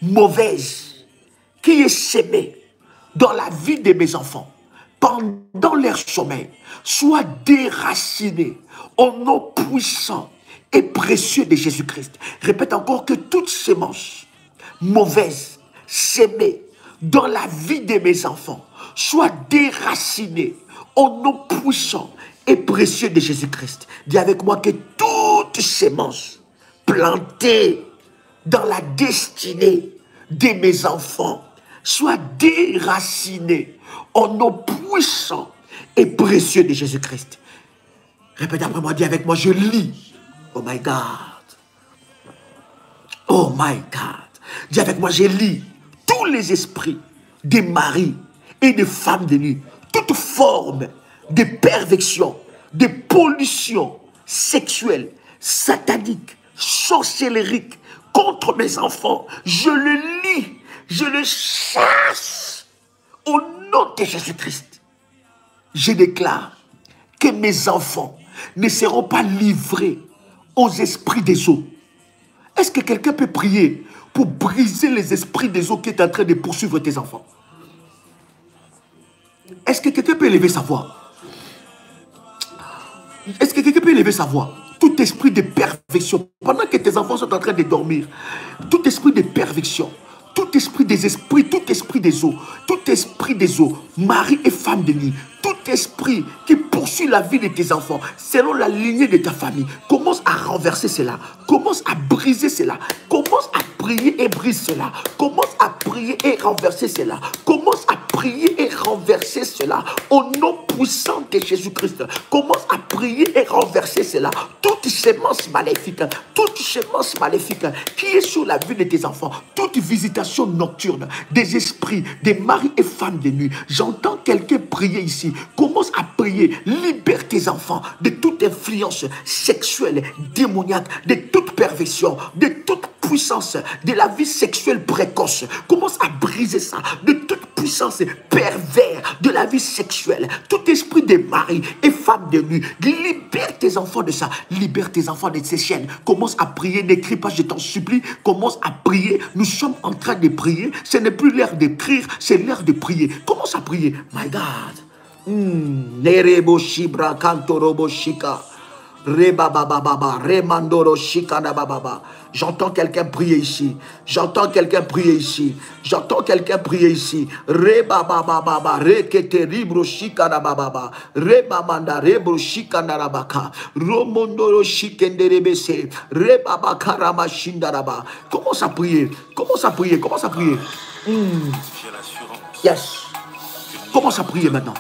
mauvaise, qui est sémée dans la vie de mes enfants pendant leur sommeil, soit déracinée au nom puissant et précieux de Jésus-Christ. Répète encore que toute sémence mauvaise sémée dans la vie de mes enfants soit déracinée au nom puissant et précieux de Jésus-Christ. Dis avec moi que toute sémence plantée dans la destinée de mes enfants soit déracinée au nom puissant et précieux de Jésus-Christ. Répète après moi, dis avec moi, je lis. Oh my God. Oh my God. Dis avec moi, je lis tous les esprits des maris et des femmes de nuit, toute forme de perversion, de pollution sexuelle, satanique, sorcellérique contre mes enfants. Je le lis, je le chasse au nom de Jésus-Christ. Je déclare que mes enfants ne seront pas livrés aux esprits des eaux. Est-ce que quelqu'un peut prier pour briser les esprits des eaux qui est en train de poursuivre tes enfants? Est-ce que quelqu'un peut élever sa voix? Est-ce que quelqu'un peut élever sa voix? Tout esprit de perversion, pendant que tes enfants sont en train de dormir, tout esprit de perversion, tout esprit des esprits, tout esprit des eaux, mari et femme de nuit, tout esprit qui poursuit la vie de tes enfants, selon la lignée de ta famille, commence à renverser cela, commence à briser cela, commence à prier et brise cela, commence à prier et renverser cela, commence à prier et renverser cela, au nom puissant de Jésus-Christ, commence à prier et renverser cela, toute sémence maléfique qui est sur la vie de tes enfants, toute visitation nocturne des esprits, des maris et femmes de nuit. J'entends quelqu'un prier ici. Commence à prier. Libère tes enfants de toute influence sexuelle, démoniaque, de toute perversion, de toute puissance de la vie sexuelle précoce. Commence à briser ça, de toute puissance pervers de la vie sexuelle. Tout esprit de mari et femme de nuit. Libère tes enfants de ça. Libère tes enfants de ces chaînes. Commence à prier. N'écris pas, je t'en supplie. Commence à prier. Nous sommes en train de prier. Ce n'est plus l'heure d'écrire, c'est l'heure de prier. Commence à prier. My God. Nerebo Shibra Kantorobo Shika. Rebabababa, remandoro shikanabababa. J'entends quelqu'un prier ici. J'entends quelqu'un prier ici. J'entends quelqu'un prier ici. Rebabababa, rekete ribro shikanabababa. Rebamanda rebro shikanarabaka. Romondoro shikenderebese. Rebabakarama shindaraba. Commence à prier. Commence à prier. Commence à prier. Yes. Commence à prier maintenant.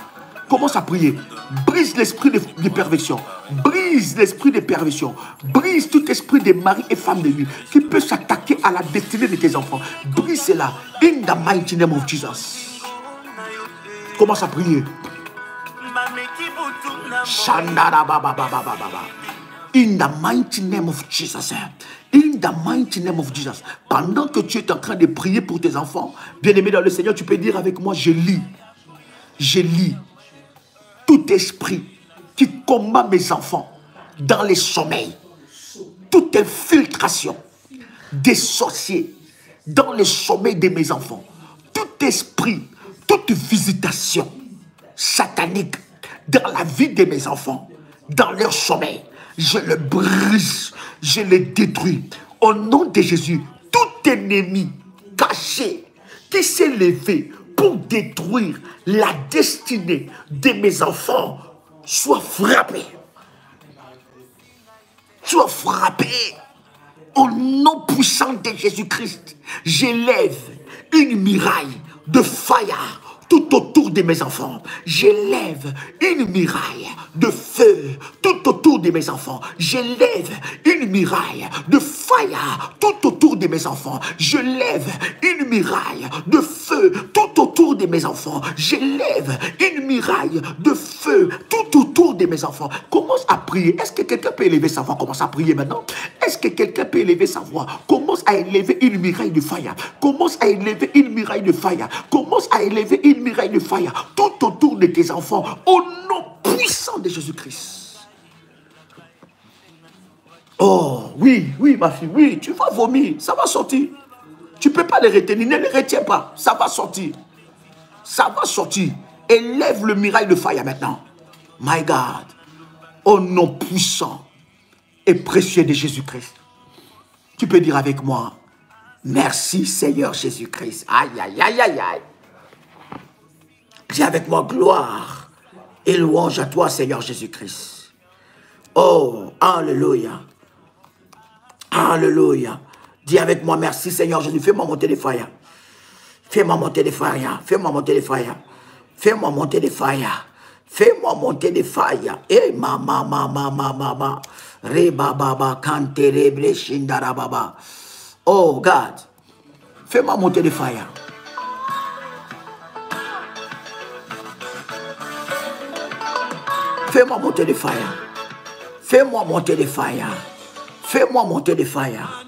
Commence à prier. Brise l'esprit de perversion. Brise l'esprit de perversion. Brise tout esprit de mari et femme de nuit qui peut s'attaquer à la destinée de tes enfants. Brise cela. In the mighty name of Jesus. Commence à prier. In the mighty name of Jesus. In the mighty name of Jesus. Pendant que tu es en train de prier pour tes enfants, bien-aimé dans le Seigneur, tu peux dire avec moi, je lis. Je lis. Tout esprit qui combat mes enfants dans les sommeils, toute infiltration des sorciers dans les sommeils de mes enfants, tout esprit, toute visitation satanique dans la vie de mes enfants, dans leur sommeil, je le brise, je le détruis. Au nom de Jésus, tout ennemi caché qui s'est levé pour détruire la destinée de mes enfants, soit frappé. Soit frappé. Au nom puissant de Jésus-Christ, j'élève une muraille de fire tout autour de mes enfants. J'élève une muraille de feu tout autour de mes enfants. J'élève une muraille de fire tout autour de mes enfants. Je lève une muraille de feu tout autour de mes enfants. J'élève une muraille de feu tout autour de mes enfants. Commence à prier. Est-ce que quelqu'un peut élever sa voix? Commence à prier maintenant. Est-ce que quelqu'un peut élever sa voix? Commence à élever une muraille de fire. Commence à élever une muraille de fire. Commence à élever une muraille de fire tout autour de tes enfants au nom puissant de Jésus-Christ. Oh, oui, oui, ma fille, oui, tu vas vomir, ça va sortir. Tu ne peux pas les retenir, ne les retiens pas, ça va sortir. Ça va sortir. Élève le muraille de fire maintenant. My God, au nom puissant et précieux de Jésus-Christ. Tu peux dire avec moi, merci Seigneur Jésus-Christ. Aïe, aïe, aïe, aïe, aïe. Dis avec moi gloire et louange à toi Seigneur Jésus-Christ. Oh, alléluia. Alléluia. Dis avec moi merci Seigneur Jésus. Fais-moi monter des fire. Fais-moi monter des fire. Fais-moi monter des fire. Fais-moi monter des fire. Fais-moi monter des fire. Eh mama. Reba baba kante rebre shindara baba. Oh God. Fais-moi monter des fire. Fais-moi monter des fire. Fais-moi monter des fire. Fais-moi monter des fire.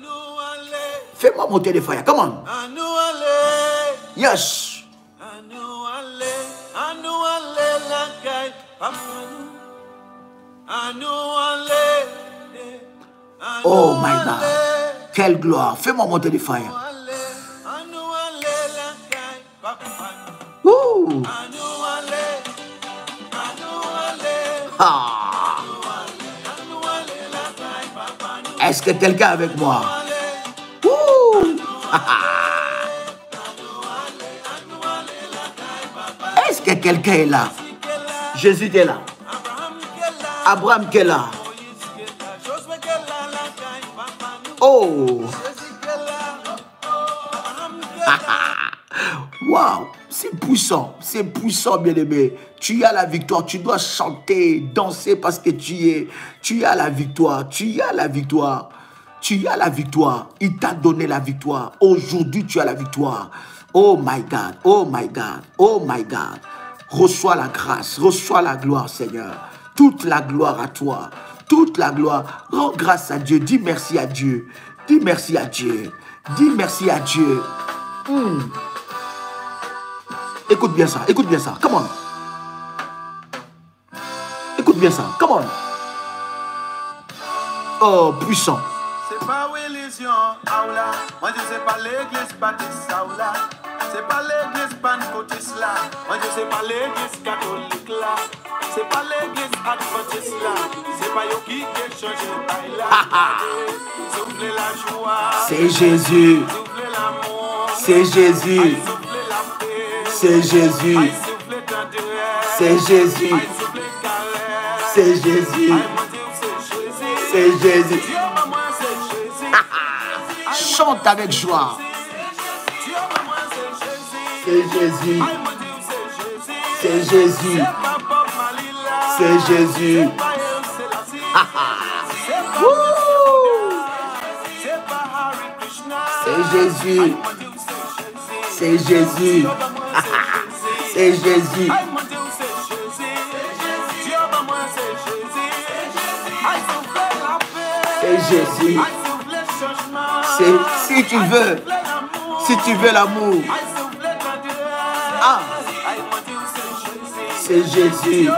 Fais-moi monter des fire. Come on. Yes. Oh my God. Quelle gloire. Fais-moi monter des fire. Woo. Ah. Est-ce que quelqu'un est avec moi? Est-ce que quelqu'un est là? Jésus est là. Abraham est là. Oh. Waouh, c'est puissant, bien-aimé. Tu as la victoire, tu dois chanter, danser parce que tu as la victoire, tu as la victoire. Tu as la victoire. Il t'a donné la victoire. Aujourd'hui, tu as la victoire. Oh my God, oh my God, oh my God. Reçois la grâce, reçois la gloire, Seigneur. Toute la gloire à toi. Toute la gloire. Rends grâce à Dieu. Dis merci à Dieu. Dis merci à Dieu. Dis merci à Dieu. Écoute bien ça, écoute bien ça. Come on. Écoute bien ça. Come on. Oh, puissant. C'est pas religion, aula. Moi je sais pas l'église baptiste, aula. C'est pas l'église pentecôtiste là. Moi je sais pas l'église catholique là. C'est pas l'église adventiste là, c'est pas yo qui change le là. Soufflez la joie, c'est Jésus, soufflez l'amour, c'est Jésus, soufflez la paix, c'est Jésus, soufflez tendresse, c'est Jésus, soufflez caresse. c'est Jésus, c'est Jésus. Chante avec joie. C'est Jésus, c'est Jésus, c'est Jésus. C'est Jésus, c'est Jésus, c'est Jésus. C'est Jésus. C'est si tu veux l'amour. Ah, c'est Jésus.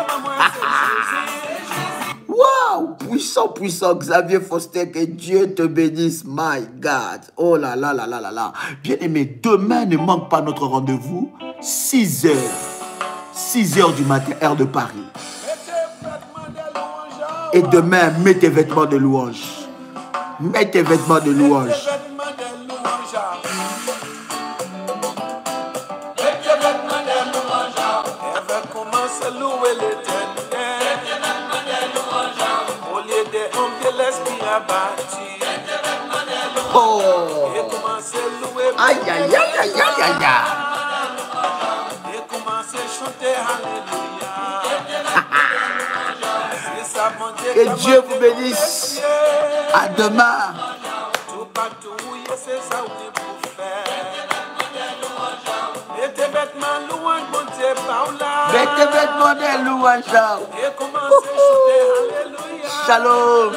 Waouh, puissant, puissant, Xavier Foster, que Dieu te bénisse, my God. Oh là là là là là là. Bien aimé, demain ne manque pas notre rendez-vous, 6 heures. 6 heures du matin, heure de Paris. Et demain, mets tes vêtements de louange. Mets tes vêtements de louange. Oh! Aïe, aïe, aïe, aïe, aïe, aïe, aïe. Que Dieu vous bénisse. À demain. Mettez vêtements de louange. Shalom.